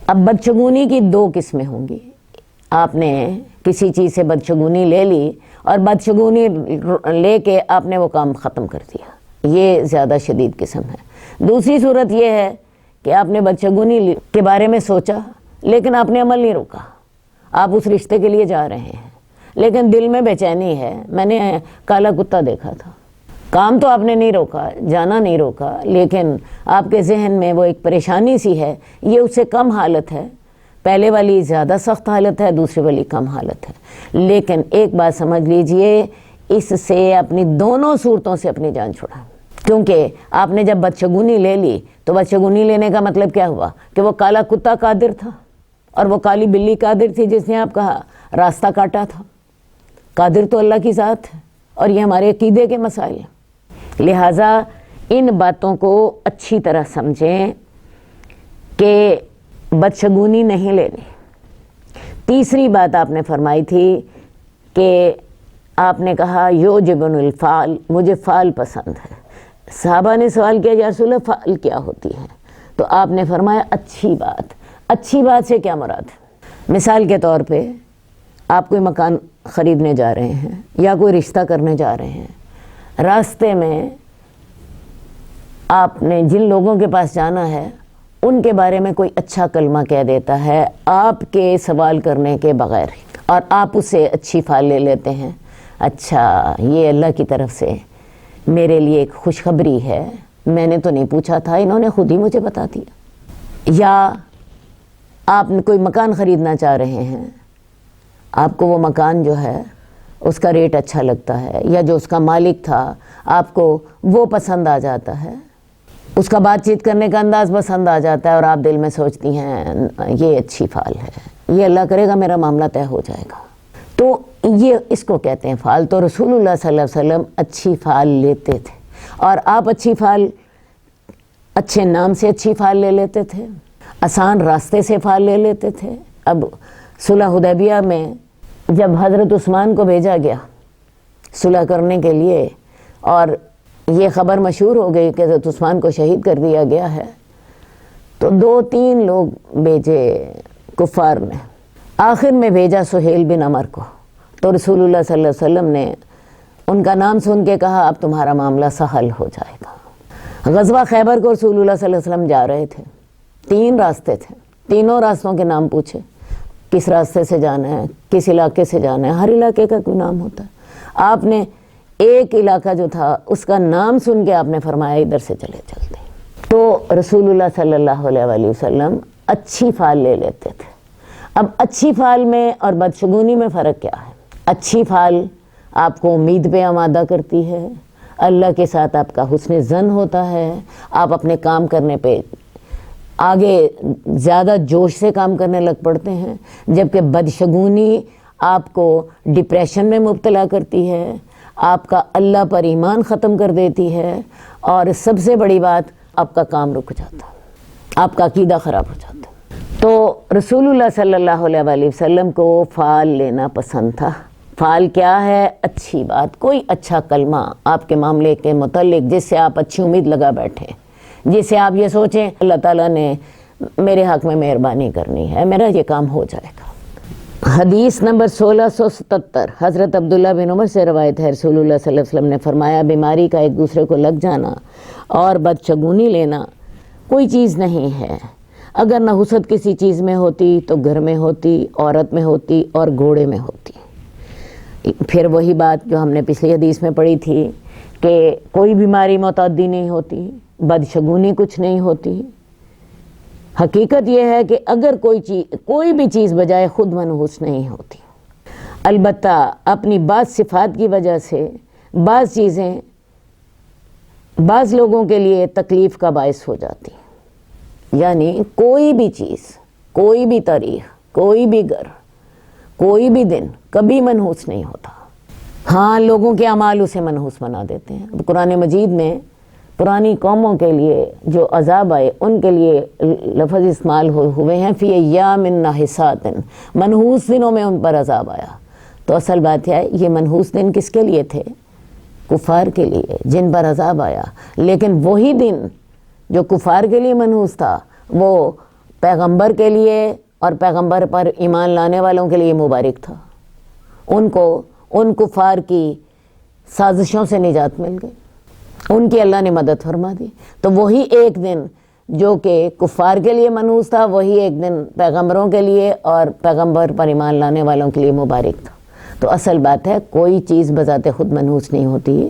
[SPEAKER 2] اب بدشگونی کی دو قسمیں ہوں گی، آپ نے کسی چیز سے بدشگونی لے لی اور بدشگونی لے کے آپ نے وہ کام ختم کر دیا، یہ زیادہ شدید قسم ہے۔ دوسری صورت یہ ہے کہ آپ نے بدشگونی کے بارے میں سوچا لیکن آپ نے عمل نہیں روکا، آپ اس رشتے کے لیے جا رہے ہیں لیکن دل میں بے چینی ہے، میں نے کالا کتا دیکھا تھا، کام تو آپ نے نہیں روکا، جانا نہیں روکا، لیکن آپ کے ذہن میں وہ ایک پریشانی سی ہے، یہ اس سے کم حالت ہے، پہلے والی زیادہ سخت حالت ہے، دوسری والی کم حالت ہے، لیکن ایک بات سمجھ لیجئے اس سے اپنی دونوں صورتوں سے اپنی جان چھڑائیں، کیونکہ آپ نے جب بدشگونی لے لی تو بدشگونی لینے کا مطلب کیا ہوا کہ وہ کالا کتا قادر تھا اور وہ کالی بلی قادر تھی جس نے آپ کا راستہ کاٹا تھا۔ قادر تو اللہ کی ذات ہے اور یہ ہمارے عقیدے کے مسائل ہیں، لہٰذا ان باتوں کو اچھی طرح سمجھیں کہ بدشگونی نہیں لینی۔ تیسری بات آپ نے فرمائی تھی کہ آپ نے کہا یوجبن الفعل، مجھے فعل پسند ہے۔ صحابہ نے سوال کیا یا رسول اللہ فعل کیا ہوتی ہے؟ تو آپ نے فرمایا اچھی بات۔ اچھی بات سے کیا مراد ہے؟ مثال کے طور پہ آپ کوئی مکان خریدنے جا رہے ہیں یا کوئی رشتہ کرنے جا رہے ہیں، راستے میں آپ نے جن لوگوں کے پاس جانا ہے ان کے بارے میں کوئی اچھا کلمہ کہہ دیتا ہے آپ کے سوال کرنے کے بغیر، اور آپ اس سے اچھی فعل لے لیتے ہیں، اچھا یہ اللہ کی طرف سے میرے لیے ایک خوشخبری ہے، میں نے تو نہیں پوچھا تھا، انہوں نے خود ہی مجھے بتا دیا۔ یا آپ کوئی مکان خریدنا چاہ رہے ہیں آپ کو وہ مکان جو ہے اس کا ریٹ اچھا لگتا ہے، یا جو اس کا مالک تھا آپ کو وہ پسند آ جاتا ہے، اس کا بات چیت کرنے کا انداز پسند آ جاتا ہے، اور آپ دل میں سوچتی ہیں یہ اچھی فال ہے، یہ اللہ کرے گا میرا معاملہ طے ہو جائے گا، تو یہ اس کو کہتے ہیں فال۔ تو رسول اللہ صلی اللہ علیہ وسلم اچھی فال لیتے تھے، اور آپ اچھی فال، اچھے نام سے اچھی فال لے لیتے تھے، آسان راستے سے فال لے لیتے تھے۔ اب صلح حدیبیہ میں جب حضرت عثمان کو بھیجا گیا صلح کرنے کے لیے، اور یہ خبر مشہور ہو گئی کہ حضرت عثمان کو شہید کر دیا گیا ہے، تو 2-3 لوگ بھیجے کفار نے، آخر میں بھیجا سہیل بن عمر کو۔ تو رسول اللہ صلی اللہ علیہ وسلم نے ان کا نام سن کے کہا اب تمہارا معاملہ سہل ہو جائے گا۔ غزوہ خیبر کو رسول اللہ صلی اللہ علیہ وسلم جا رہے تھے، 3 راستے تھے، تینوں راستوں کے نام پوچھے، کس راستے سے جانا ہے، کس علاقے سے جانا ہے، ہر علاقے کا کوئی نام ہوتا ہے۔ آپ نے ایک علاقہ جو تھا اس کا نام سن کے آپ نے فرمایا ادھر سے چلے چلتے۔ تو رسول اللہ صلی اللہ علیہ وسلم اچھی فال لے لیتے تھے۔ اب اچھی فال میں اور بدشگونی میں فرق کیا ہے؟ اچھی فال آپ کو امید پہ آمادہ کرتی ہے، اللہ کے ساتھ آپ کا حسن ظن ہوتا ہے، آپ اپنے کام کرنے پہ آگے زیادہ جوش سے کام کرنے لگ پڑتے ہیں، جبکہ بدشگونی آپ کو ڈپریشن میں مبتلا کرتی ہے، آپ کا اللہ پر ایمان ختم کر دیتی ہے، اور سب سے بڑی بات آپ کا کام رک جاتا ہے، آپ کا عقیدہ خراب ہو جاتا ہے۔ تو رسول اللہ صلی اللہ علیہ وسلم کو فال لینا پسند تھا۔ فال کیا ہے؟ اچھی بات، کوئی اچھا کلمہ آپ کے معاملے کے متعلق جس سے آپ اچھی امید لگا بیٹھیں، جس سے آپ یہ سوچیں اللہ تعالیٰ نے میرے حق میں مہربانی کرنی ہے، میرا یہ کام ہو جائے گا۔ حدیث نمبر 1677 حضرت عبداللہ بن عمر سے روایت ہے، رسول اللہ صلی اللہ علیہ وسلم نے فرمایا بیماری کا ایک دوسرے کو لگ جانا اور بدشگونی لینا کوئی چیز نہیں ہے۔ اگر نحوست کسی چیز میں ہوتی تو گھر میں ہوتی، عورت میں ہوتی اور گھوڑے میں ہوتی۔ پھر وہی بات جو ہم نے پچھلی حدیث میں پڑھی تھی کہ کوئی بیماری متعدی نہیں ہوتی، بدشگونی کچھ نہیں ہوتی۔ حقیقت یہ ہے کہ اگر کوئی بھی چیز بجائے خود منحوس نہیں ہوتی، البتہ اپنی بعض صفات کی وجہ سے بعض چیزیں بعض لوگوں کے لیے تکلیف کا باعث ہو جاتی ہیں۔ یعنی کوئی بھی چیز، کوئی بھی تاریخ، کوئی بھی گھر، کوئی بھی دن کبھی منحوس نہیں ہوتا۔ ہاں لوگوں کے اعمال اسے منحوس بنا دیتے ہیں۔ قرآن مجید میں پرانی قوموں کے لیے جو عذاب آئے ان کے لیے لفظ استعمال ہوئے ہیں فی ایام ناحسات، منحوس دنوں میں ان پر عذاب آیا۔ تو اصل بات ہے یہ منحوس دن کس کے لیے تھے؟ کفار کے لیے، جن پر عذاب آیا۔ لیکن وہی دن جو کفار کے لیے منحوس تھا وہ پیغمبر کے لیے اور پیغمبر پر ایمان لانے والوں کے لیے مبارک تھا۔ ان کو ان کفار کی سازشوں سے نجات مل گئی، ان کی اللہ نے مدد فرما دی۔ تو وہی ایک دن جو کہ کفار کے لیے منحوس تھا، وہی ایک دن پیغمبروں کے لیے اور پیغمبر پر ایمان لانے والوں کے لیے مبارک تھا۔ تو اصل بات ہے کوئی چیز بذات خود منحوس نہیں ہوتی،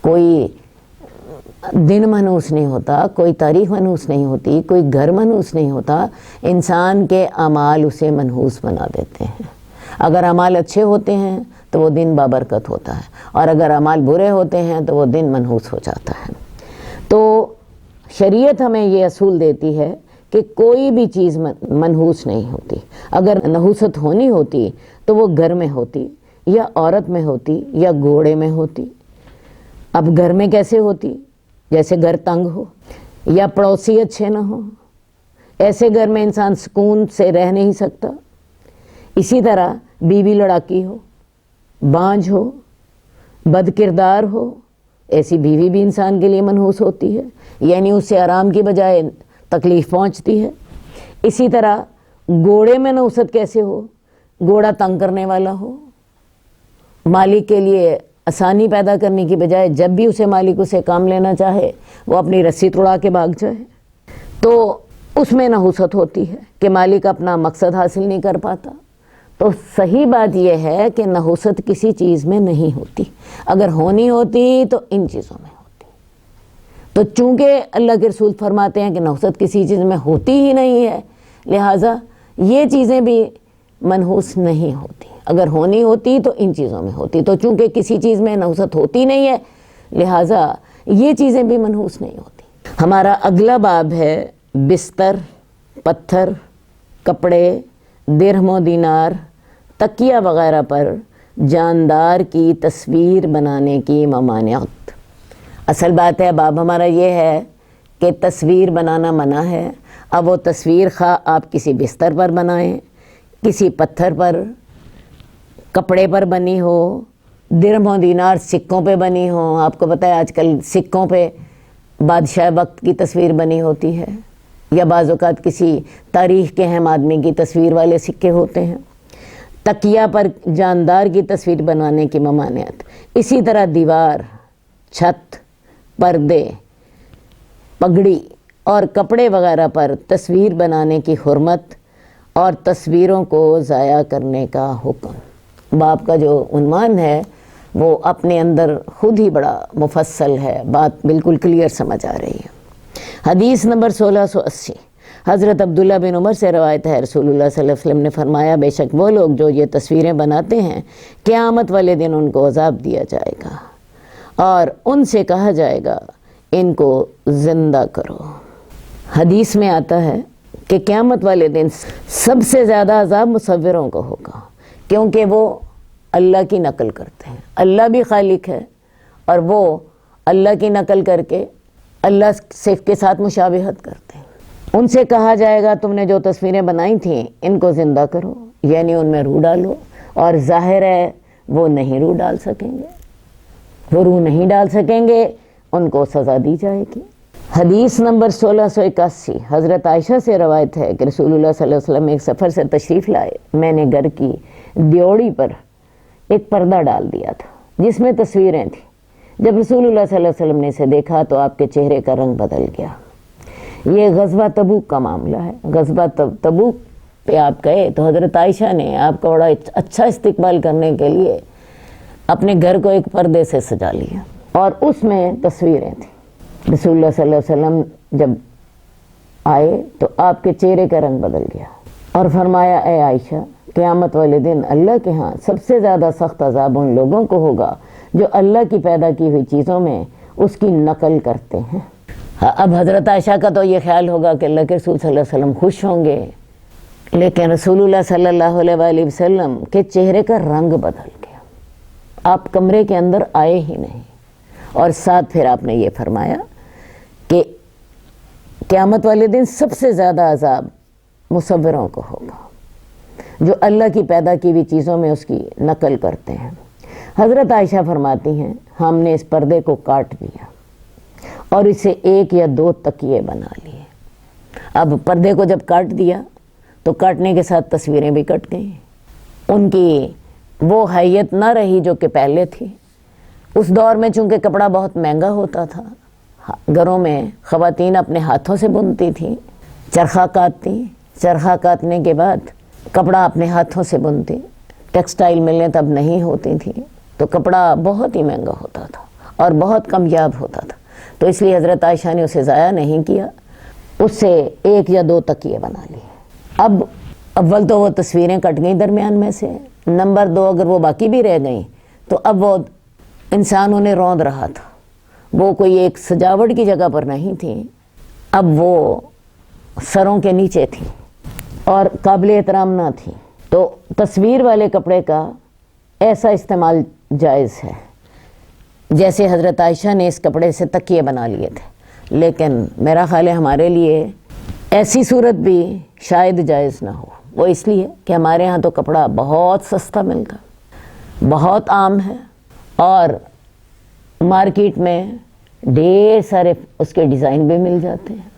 [SPEAKER 2] کوئی دن منحوس نہیں ہوتا، کوئی تاریخ منحوس نہیں ہوتی، کوئی گھر منحوس نہیں ہوتا۔ انسان کے اعمال اسے منحوس بنا دیتے ہیں۔ اگر اعمال اچھے ہوتے ہیں تو وہ دن بابرکت ہوتا ہے، اور اگر اعمال برے ہوتے ہیں تو وہ دن منحوس ہو جاتا ہے۔ تو شریعت ہمیں یہ اصول دیتی ہے کہ کوئی بھی چیز منحوس نہیں ہوتی۔ اگر نحوست ہونی ہوتی تو وہ گھر میں ہوتی، یا عورت میں ہوتی، یا گھوڑے میں ہوتی۔ اب گھر میں کیسے ہوتی؟ جیسے گھر تنگ ہو یا پڑوسی اچھے نہ ہو، ایسے گھر میں انسان سکون سے رہ نہیں سکتا۔ اسی طرح بیوی لڑاکی ہو، بانجھ ہو، بد کردار ہو، ایسی بیوی بھی انسان کے لیے منحوس ہوتی ہے، یعنی اس سے آرام کی بجائے تکلیف پہنچتی ہے۔ اسی طرح گھوڑے میں نحوست کیسے ہو؟ گھوڑا تنگ کرنے والا ہو، مالک کے لیے آسانی پیدا کرنے کی بجائے جب بھی اسے مالک اسے کام لینا چاہے وہ اپنی رسی توڑا کے بھاگ جائے، تو اس میں نحوست ہوتی ہے کہ مالک اپنا مقصد حاصل نہیں کر پاتا۔ تو صحیح بات یہ ہے کہ نحوست کسی چیز میں نہیں ہوتی، اگر ہونی ہوتی تو ان چیزوں میں ہوتی۔ تو چونکہ اللہ کے رسول فرماتے ہیں کہ نحوست کسی چیز میں ہوتی ہی نہیں ہے، لہٰذا یہ چیزیں بھی منحوس نہیں ہوتی۔ اگر ہونی ہوتی تو ان چیزوں میں ہوتی، تو چونکہ کسی چیز میں نحوست ہوتی نہیں ہے لہٰذا یہ چیزیں بھی منحوس نہیں ہوتی۔ ہمارا اگلا باب ہے بستر، پتھر، کپڑے، درہم و دینار، تکیہ وغیرہ پر جاندار کی تصویر بنانے کی ممانعت۔ اصل بات ہے باب ہمارا یہ ہے کہ تصویر بنانا منع ہے۔ اب وہ تصویر خواہ آپ کسی بستر پر بنائیں، کسی پتھر پر، کپڑے پر بنی ہو، درہم و دینار سکوں پہ بنی ہو۔ آپ کو پتہ ہے آج کل سکوں پہ بادشاہ وقت کی تصویر بنی ہوتی ہے، یا بعض اوقات کسی تاریخ کے اہم آدمی کی تصویر والے سکے ہوتے ہیں۔ تکیہ پر جاندار کی تصویر بنانے کی ممانعت۔ اسی طرح دیوار، چھت، پردے، پگڑی اور کپڑے وغیرہ پر تصویر بنانے کی حرمت اور تصویروں کو ضائع کرنے کا حکم۔ باپ کا جو عنوان ہے وہ اپنے اندر خود ہی بڑا مفصل ہے، بات بالکل کلیئر سمجھ آ رہی ہے۔ حدیث نمبر 1680، حضرت عبداللہ بن عمر سے روایت ہے، رسول اللہ صلی اللہ علیہ وسلم نے فرمایا بے شک وہ لوگ جو یہ تصویریں بناتے ہیں قیامت والے دن ان کو عذاب دیا جائے گا اور ان سے کہا جائے گا ان کو زندہ کرو۔ حدیث میں آتا ہے کہ قیامت والے دن سب سے زیادہ عذاب مصوروں کو ہوگا، کیونکہ وہ اللہ کی نقل کرتے ہیں۔ اللہ بھی خالق ہے اور وہ اللہ کی نقل کر کے اللہ کے ساتھ مشابہت کرتے ہیں۔ ان سے کہا جائے گا تم نے جو تصویریں بنائی تھیں ان کو زندہ کرو، یعنی ان میں روح ڈالو، اور ظاہر ہے وہ نہیں روح ڈال سکیں گے، وہ روح نہیں ڈال سکیں گے، ان کو سزا دی جائے گی۔ حدیث نمبر 1681، حضرت عائشہ سے روایت ہے کہ رسول اللہ صلی اللہ علیہ وسلم ایک سفر سے تشریف لائے، میں نے گھر کی دیوڑی پر ایک پردہ ڈال دیا تھا جس میں تصویریں تھیں۔ جب رسول اللہ صلی اللہ علیہ وسلم نے اسے دیکھا تو آپ کے چہرے کا رنگ بدل گیا۔ یہ غزوہ تبوک کا معاملہ ہے۔ غزوہ تبوک پہ آپ گئے تو حضرت عائشہ نے آپ کا بڑا اچھا استقبال کرنے کے لیے اپنے گھر کو ایک پردے سے سجا لیا اور اس میں تصویریں تھیں۔ رسول اللہ صلی اللہ علیہ وسلم جب آئے تو آپ کے چہرے کا رنگ بدل گیا اور فرمایا اے عائشہ، قیامت والے دن اللہ کے ہاں سب سے زیادہ سخت عذاب ان لوگوں کو ہوگا جو اللہ کی پیدا کی ہوئی چیزوں میں اس کی نقل کرتے ہیں۔ اب حضرت عائشہ کا تو یہ خیال ہوگا کہ اللہ کے رسول صلی اللہ علیہ وسلم خوش ہوں گے، لیکن رسول اللہ صلی اللہ علیہ وآلہ وسلم کے چہرے کا رنگ بدل گیا، آپ کمرے کے اندر آئے ہی نہیں، اور ساتھ پھر آپ نے یہ فرمایا کہ قیامت والے دن سب سے زیادہ عذاب مصوروں کو ہوگا جو اللہ کی پیدا کی ہوئی چیزوں میں اس کی نقل کرتے ہیں۔ حضرت عائشہ فرماتی ہیں ہم نے اس پردے کو کاٹ دیا اور اسے 1 یا 2 تکیے بنا لیے۔ اب پردے کو جب کاٹ دیا تو کاٹنے کے ساتھ تصویریں بھی کٹ گئیں، ان کی وہ حیت نہ رہی جو کہ پہلے تھی۔ اس دور میں چونکہ کپڑا بہت مہنگا ہوتا تھا، گھروں میں خواتین اپنے ہاتھوں سے بنتی تھیں، چرخہ کاٹتی، چرخہ کاٹنے کے بعد کپڑا اپنے ہاتھوں سے بنتی۔ ٹیکسٹائل ملیں تب نہیں ہوتی تھیں تو کپڑا بہت ہی مہنگا ہوتا تھا اور بہت کمیاب ہوتا تھا، تو اس لیے حضرت عائشہ نے اسے ضائع نہیں کیا، اس سے 1 یا 2 تکیے بنا لیے۔ اب اول تو وہ تصویریں کٹ گئیں درمیان میں سے، نمبر 2 اگر وہ باقی بھی رہ گئیں تو اب وہ انسان انہیں روند رہا تھا، وہ کوئی ایک سجاوٹ کی جگہ پر نہیں تھی، اب وہ سروں کے نیچے تھی اور قابل احترام نہ تھی۔ تو تصویر والے کپڑے کا ایسا استعمال جائز ہے جیسے حضرت عائشہ نے اس کپڑے سے تکیے بنا لیے تھے، لیکن میرا خیال ہے ہمارے لیے ایسی صورت بھی شاید جائز نہ ہو۔ وہ اس لیے کہ ہمارے ہاں تو کپڑا بہت سستا ملتا، بہت عام ہے، اور مارکیٹ میں ڈھیر سارے اس کے ڈیزائن بھی مل جاتے ہیں۔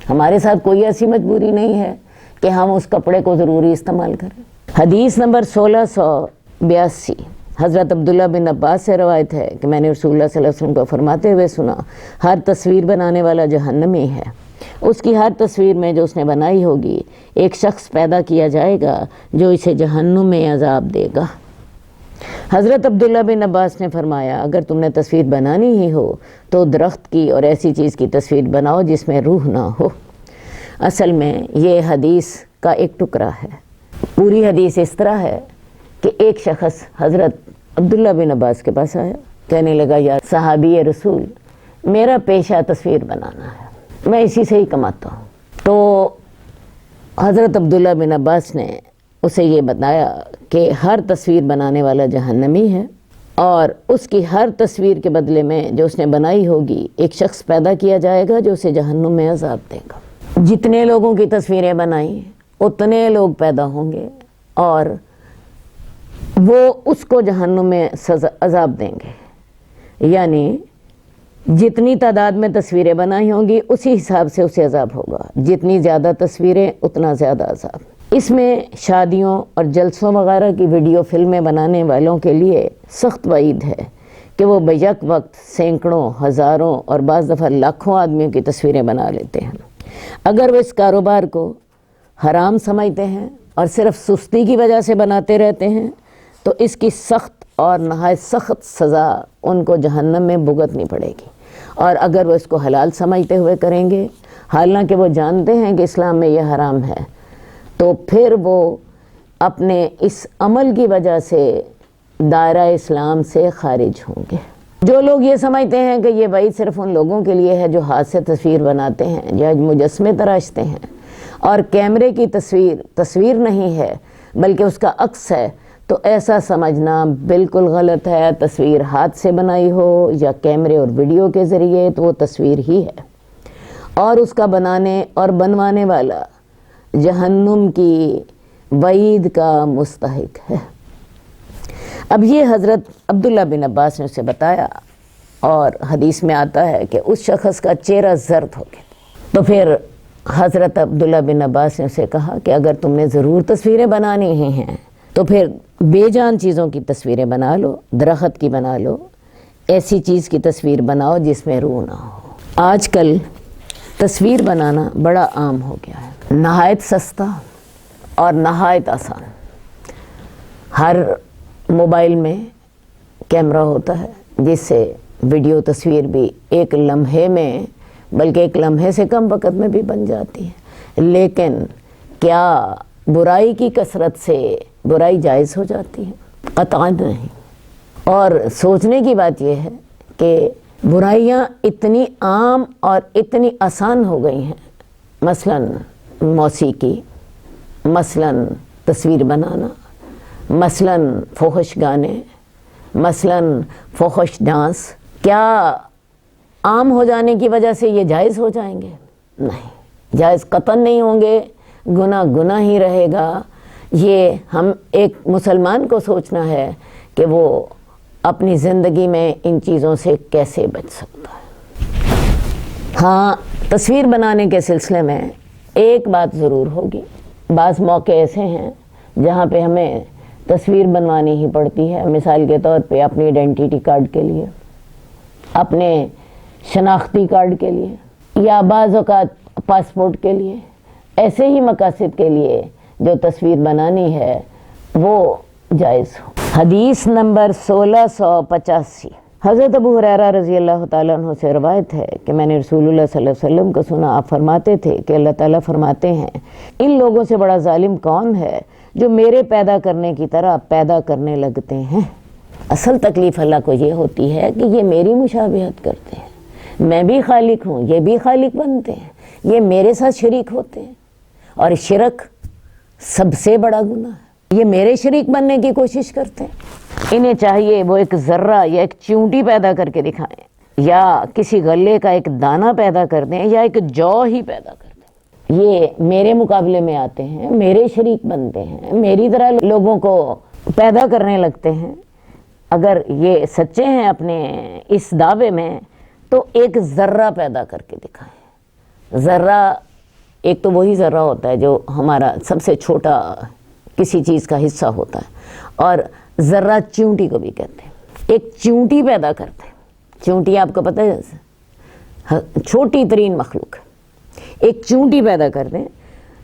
[SPEAKER 2] ہمارے ساتھ کوئی ایسی مجبوری نہیں ہے کہ ہم اس کپڑے کو ضروری استعمال کریں۔ حدیث نمبر 1682، حضرت عبداللہ بن عباس سے روایت ہے کہ میں نے رسول اللہ صلی اللہ علیہ وسلم کو فرماتے ہوئے سنا، ہر تصویر بنانے والا جہنمی ہے، اس کی ہر تصویر میں جو اس نے بنائی ہوگی ایک شخص پیدا کیا جائے گا جو اسے جہنم میں عذاب دے گا۔ حضرت عبداللہ بن عباس نے فرمایا اگر تم نے تصویر بنانی ہی ہو تو درخت کی اور ایسی چیز کی تصویر بناؤ جس میں روح نہ ہو۔ اصل میں یہ حدیث کا ایک ٹکڑا ہے، پوری حدیث اس طرح ہے کہ ایک شخص حضرت عبداللہ بن عباس کے پاس آیا، کہنے لگا یا صحابی رسول، میرا پیشہ تصویر بنانا ہے، میں اسی سے ہی کماتا ہوں۔ تو حضرت عبداللہ بن عباس نے اسے یہ بتایا کہ ہر تصویر بنانے والا جہنمی ہے، اور اس کی ہر تصویر کے بدلے میں جو اس نے بنائی ہوگی ایک شخص پیدا کیا جائے گا جو اسے جہنم میں عذاب دے گا۔ جتنے لوگوں کی تصویریں بنائیں اتنے لوگ پیدا ہوں گے اور وہ اس کو جہنم میں عذاب دیں گے، یعنی جتنی تعداد میں تصویریں بنائی ہوں گی اسی حساب سے اسے عذاب ہوگا، جتنی زیادہ تصویریں اتنا زیادہ عذاب۔ اس میں شادیوں اور جلسوں وغیرہ کی ویڈیو فلمیں بنانے والوں کے لیے سخت وعید ہے کہ وہ بیک وقت سینکڑوں، ہزاروں اور بعض دفعہ لاکھوں آدمیوں کی تصویریں بنا لیتے ہیں۔ اگر وہ اس کاروبار کو حرام سمجھتے ہیں اور صرف سستی کی وجہ سے بناتے رہتے ہیں تو اس کی سخت اور نہایت سخت سزا ان کو جہنم میں بھگتنی پڑے گی، اور اگر وہ اس کو حلال سمجھتے ہوئے کریں گے حالانکہ وہ جانتے ہیں کہ اسلام میں یہ حرام ہے، تو پھر وہ اپنے اس عمل کی وجہ سے دائرہ اسلام سے خارج ہوں گے۔ جو لوگ یہ سمجھتے ہیں کہ یہ وعید صرف ان لوگوں کے لیے ہے جو ہاتھ سے تصویر بناتے ہیں یا مجسمے تراشتے ہیں اور کیمرے کی تصویر نہیں ہے بلکہ اس کا عکس ہے، تو ایسا سمجھنا بالکل غلط ہے۔ تصویر ہاتھ سے بنائی ہو یا کیمرے اور ویڈیو کے ذریعے تو وہ تصویر ہی ہے، اور اس کا بنانے اور بنوانے والا جہنم کی وعید کا مستحق ہے۔ اب یہ حضرت عبداللہ بن عباس نے اسے بتایا، اور حدیث میں آتا ہے کہ اس شخص کا چہرہ زرد ہو گیا۔ تو پھر حضرت عبداللہ بن عباس نے اسے کہا کہ اگر تم نے ضرور تصویریں بنانی ہی ہیں تو پھر بے جان چیزوں کی تصویریں بنا لو، درخت کی بنا لو، ایسی چیز کی تصویر بناؤ جس میں روح نہ ہو۔ آج کل تصویر بنانا بڑا عام ہو گیا ہے، نہایت سستا اور نہایت آسان۔ ہر موبائل میں کیمرہ ہوتا ہے جس سے ویڈیو تصویر بھی ایک لمحے میں، بلکہ ایک لمحے سے کم وقت میں بھی بن جاتی ہے۔ لیکن کیا برائی کی کثرت سے برائی جائز ہو جاتی ہے؟ قطعاً نہیں۔ اور سوچنے کی بات یہ ہے کہ برائیاں اتنی عام اور اتنی آسان ہو گئی ہیں، مثلاً موسیقی، مثلاً تصویر بنانا، مثلاً فحش گانے، مثلاً فحش ڈانس، کیا عام ہو جانے کی وجہ سے یہ جائز ہو جائیں گے؟ نہیں، جائز قطعاً نہیں ہوں گے، گناہ گناہ ہی رہے گا۔ یہ ہم ایک مسلمان کو سوچنا ہے کہ وہ اپنی زندگی میں ان چیزوں سے کیسے بچ سکتا ہے۔ ہاں، تصویر بنانے کے سلسلے میں ایک بات ضرور ہوگی، بعض موقع ایسے ہیں جہاں پہ ہمیں تصویر بنوانی ہی پڑتی ہے، مثال کے طور پہ اپنی آئیڈینٹی کارڈ کے لیے، اپنے شناختی کارڈ کے لیے، یا بعض اوقات پاسپورٹ کے لیے، ایسے ہی مقاصد کے لیے جو تصویر بنانی ہے وہ جائز ہو۔ حدیث نمبر 1685، حضرت ابو ہریرہ رضی اللہ تعالیٰ عنہ سے روایت ہے کہ میں نے رسول اللہ صلی اللہ علیہ وسلم کو سنا، آپ فرماتے تھے کہ اللہ تعالیٰ فرماتے ہیں ان لوگوں سے بڑا ظالم کون ہے جو میرے پیدا کرنے کی طرح پیدا کرنے لگتے ہیں۔ اصل تکلیف اللہ کو یہ ہوتی ہے کہ یہ میری مشابہت کرتے ہیں، میں بھی خالق ہوں، یہ بھی خالق بنتے ہیں، یہ میرے ساتھ شریک ہوتے ہیں، اور شرک سب سے بڑا گناہ ہے، یہ میرے شریک بننے کی کوشش کرتے ہیں۔ انہیں چاہیے وہ ایک ذرہ یا ایک چونٹی پیدا کر کے دکھائیں، یا کسی غلے کا ایک دانہ پیدا کر دیں، یا ایک جو ہی پیدا کر دیں۔ یہ میرے مقابلے میں آتے ہیں، میرے شریک بنتے ہیں، میری طرح لوگوں کو پیدا کرنے لگتے ہیں۔ اگر یہ سچے ہیں اپنے اس دعوے میں تو ایک ذرہ پیدا کر کے دکھائیں۔ ذرہ ایک تو وہی ذرہ ہوتا ہے جو ہمارا سب سے چھوٹا کسی چیز کا حصہ ہوتا ہے، اور ذرہ چونٹی کو بھی کہتے ہیں۔ ایک چونٹی پیدا کرتے ہیں، چونٹی آپ کو پتہ ہے چھوٹی ترین مخلوق ہے، ایک چونٹی پیدا کر دیں،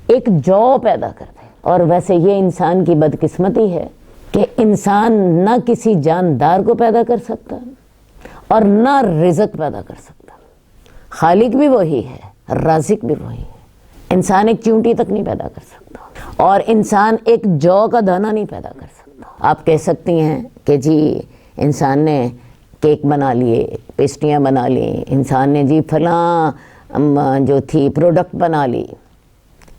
[SPEAKER 2] ایک جو پیدا کر دیں۔ اور ویسے یہ انسان کی بدقسمتی ہے کہ انسان نہ کسی جاندار کو پیدا کر سکتا اور نہ رزق پیدا کر سکتا۔ خالق بھی وہی ہے، رازق بھی وہی ہے۔ انسان ایک چونٹی تک نہیں پیدا کر سکتا، اور انسان ایک جو کا دانہ نہیں پیدا کر سکتا۔ آپ کہہ سکتی ہیں کہ جی انسان نے کیک بنا لیے، پیسٹریاں بنا لی، انسان نے جی فلاں جو تھی پروڈکٹ بنا لی.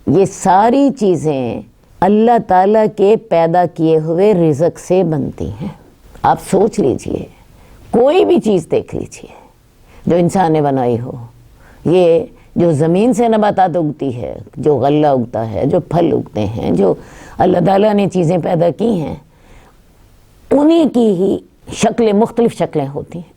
[SPEAKER 2] یہ ساری چیزیں اللہ تعالیٰ کے پیدا کیے ہوئے رزق سے بنتی ہیں. آپ سوچ لیجئے، کوئی بھی چیز دیکھ لیجئے جو انسان نے بنائی ہو، یہ جو زمین سے نباتات اگتی ہے، جو غلہ اگتا ہے، جو پھل اگتے ہیں، جو اللہ تعالیٰ نے چیزیں پیدا کی ہیں، انہی کی ہی شکلیں، مختلف شکلیں ہوتی ہیں.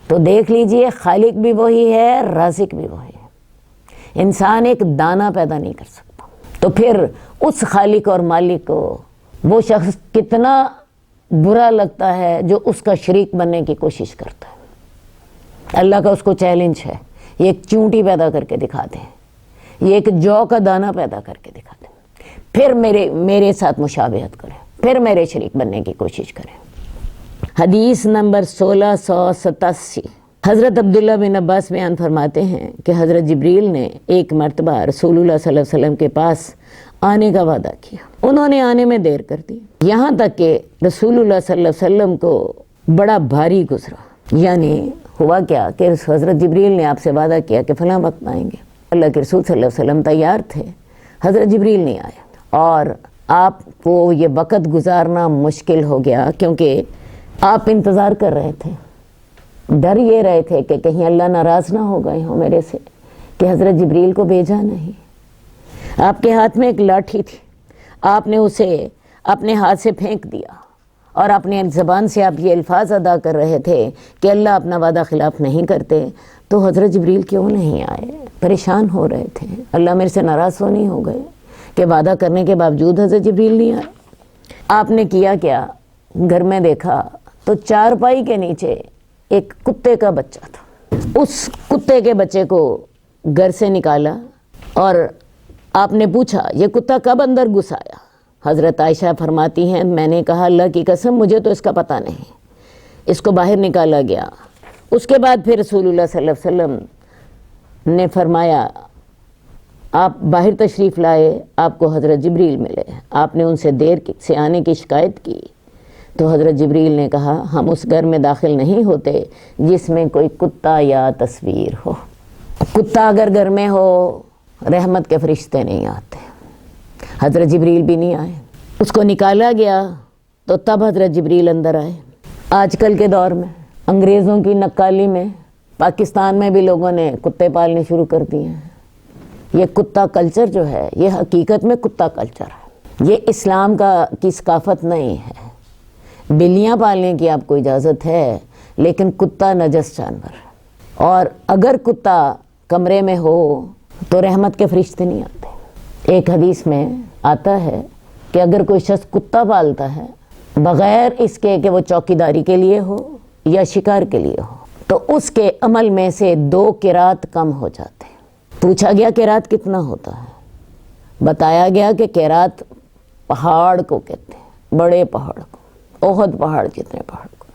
[SPEAKER 2] تو دیکھ لیجئے خالق بھی وہی ہے، رازق بھی وہی ہے. انسان ایک دانہ پیدا نہیں کر سکتا. تو پھر اس خالق اور مالک کو وہ شخص کتنا برا لگتا ہے جو اس کا شریک بننے کی کوشش کرتا ہے. اللہ کا اس کو چیلنج ہے، یہ ایک چونٹی پیدا کر کے دکھا دیں، یہ ایک جو کا دانہ پیدا کر کے دکھا دیں، پھر میرے ساتھ مشابہت کریں، پھر میرے شریک بننے کی کوشش کریں. حدیث نمبر 1687. حضرت عبداللہ بن عباس بیان فرماتے ہیں کہ حضرت جبریل نے ایک مرتبہ رسول اللہ صلی اللہ علیہ وسلم کے پاس آنے کا وعدہ کیا. انہوں نے آنے میں دیر کر دی، یہاں تک کہ رسول اللہ صلی اللہ علیہ وسلم کو بڑا بھاری گزرا. یعنی ہوا کیا کہ حضرت جبریل نے آپ سے وعدہ کیا کہ فلاں وقت آئیں گے. اللہ کے رسول صلی اللہ علیہ وسلم تیار تھے، حضرت جبریل نہیں آیا، اور آپ کو یہ وقت گزارنا مشکل ہو گیا کیونکہ آپ انتظار کر رہے تھے. ڈر یہ رہے تھے کہ کہیں اللہ ناراض نہ ہو گئے ہوں میرے سے کہ حضرت جبریل کو بھیجا نہیں. آپ کے ہاتھ میں ایک لاٹھی تھی، آپ نے اسے اپنے ہاتھ سے پھینک دیا، اور اپنے زبان سے آپ یہ الفاظ ادا کر رہے تھے کہ اللہ اپنا وعدہ خلاف نہیں کرتے. تو حضرت جبریل کیوں نہیں آئے؟ پریشان ہو رہے تھے، اللہ میرے سے ناراض تو نہیں ہو گئے کہ وعدہ کرنے کے باوجود حضرت جبریل نہیں آئے. آپ نے کیا کیا؟ گھر میں دیکھا تو چارپائی کے نیچے ایک کتے کا بچہ تھا. اس کتے کے بچے کو گھر سے نکالا اور آپ نے پوچھا یہ کتا کب اندر گھس آیا؟ حضرت عائشہ فرماتی ہیں میں نے کہا اللہ کی قسم مجھے تو اس کا پتہ نہیں. اس کو باہر نکالا گیا. اس کے بعد پھر رسول اللہ صلی اللہ علیہ وسلم نے فرمایا آپ باہر تشریف لائے، آپ کو حضرت جبریل ملے. آپ نے ان سے دیر سے آنے کی شکایت کی تو حضرت جبریل نے کہا ہم اس گھر میں داخل نہیں ہوتے جس میں کوئی کتا یا تصویر ہو. کتا اگر گھر میں ہو رحمت کے فرشتے نہیں آتے. حضرت جبریل بھی نہیں آئے. اس کو نکالا گیا تو تب حضرت جبریل اندر آئے. آج کل کے دور میں انگریزوں کی نکالی میں پاکستان میں بھی لوگوں نے کتے پالنے شروع کر دیے ہیں. یہ کتا کلچر جو ہے یہ حقیقت میں کتا کلچر ہے، یہ اسلام کی ثقافت نہیں ہے. بلیاں پالنے کی آپ کو اجازت ہے لیکن کتا نجس جانور ہے، اور اگر کتا کمرے میں ہو تو رحمت کے فرشتے نہیں آتے. ایک حدیث میں آتا ہے کہ اگر کوئی شخص کتا پالتا ہے بغیر اس کے کہ وہ چوکیداری کے لیے ہو یا شکار کے لیے ہو تو اس کے عمل میں سے 2 قرات کم ہو جاتے ہیں. پوچھا گیا قرات کتنا ہوتا ہے؟ بتایا گیا کہ قرات پہاڑ کو کہتے ہیں، بڑے پہاڑ کو، احد پہاڑ جتنے پہاڑ کو.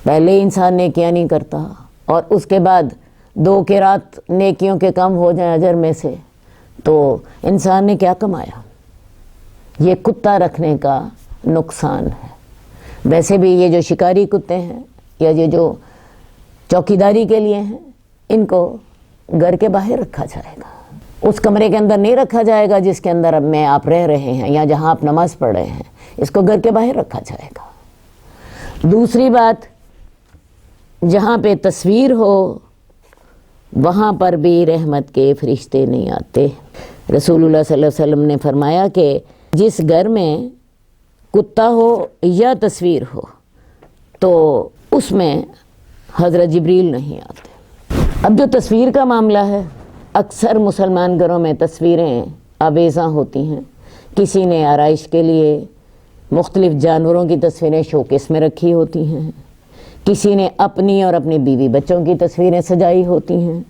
[SPEAKER 2] پہلے انسان نیکیاں نہیں کرتا اور اس کے بعد 2 قرات نیکیوں کے کم ہو جائیں اجر میں سے تو انسان نے کیا کمایا؟ یہ کتا رکھنے کا نقصان ہے. ویسے بھی یہ جو شکاری کتے ہیں یا یہ جو چوکیداری کے لیے ہیں ان کو گھر کے باہر رکھا جائے گا. اس کمرے کے اندر نہیں رکھا جائے گا جس کے اندر اب میں آپ رہ رہے ہیں یا جہاں آپ نماز پڑھ رہے ہیں. اس کو گھر کے باہر رکھا جائے گا. دوسری بات، جہاں پہ تصویر ہو وہاں پر بھی رحمت کے فرشتے نہیں آتے. رسول اللہ صلی اللہ علیہ وسلم نے فرمایا کہ جس گھر میں کتا ہو یا تصویر ہو تو اس میں حضرت جبریل نہیں آتے. اب جو تصویر کا معاملہ ہے، اکثر مسلمان گھروں میں تصویریں آویزاں ہوتی ہیں. کسی نے آرائش کے لیے مختلف جانوروں کی تصویریں شوکیس میں رکھی ہوتی ہیں، کسی نے اپنی اور اپنی بیوی بچوں کی تصویریں سجائی ہوتی ہیں،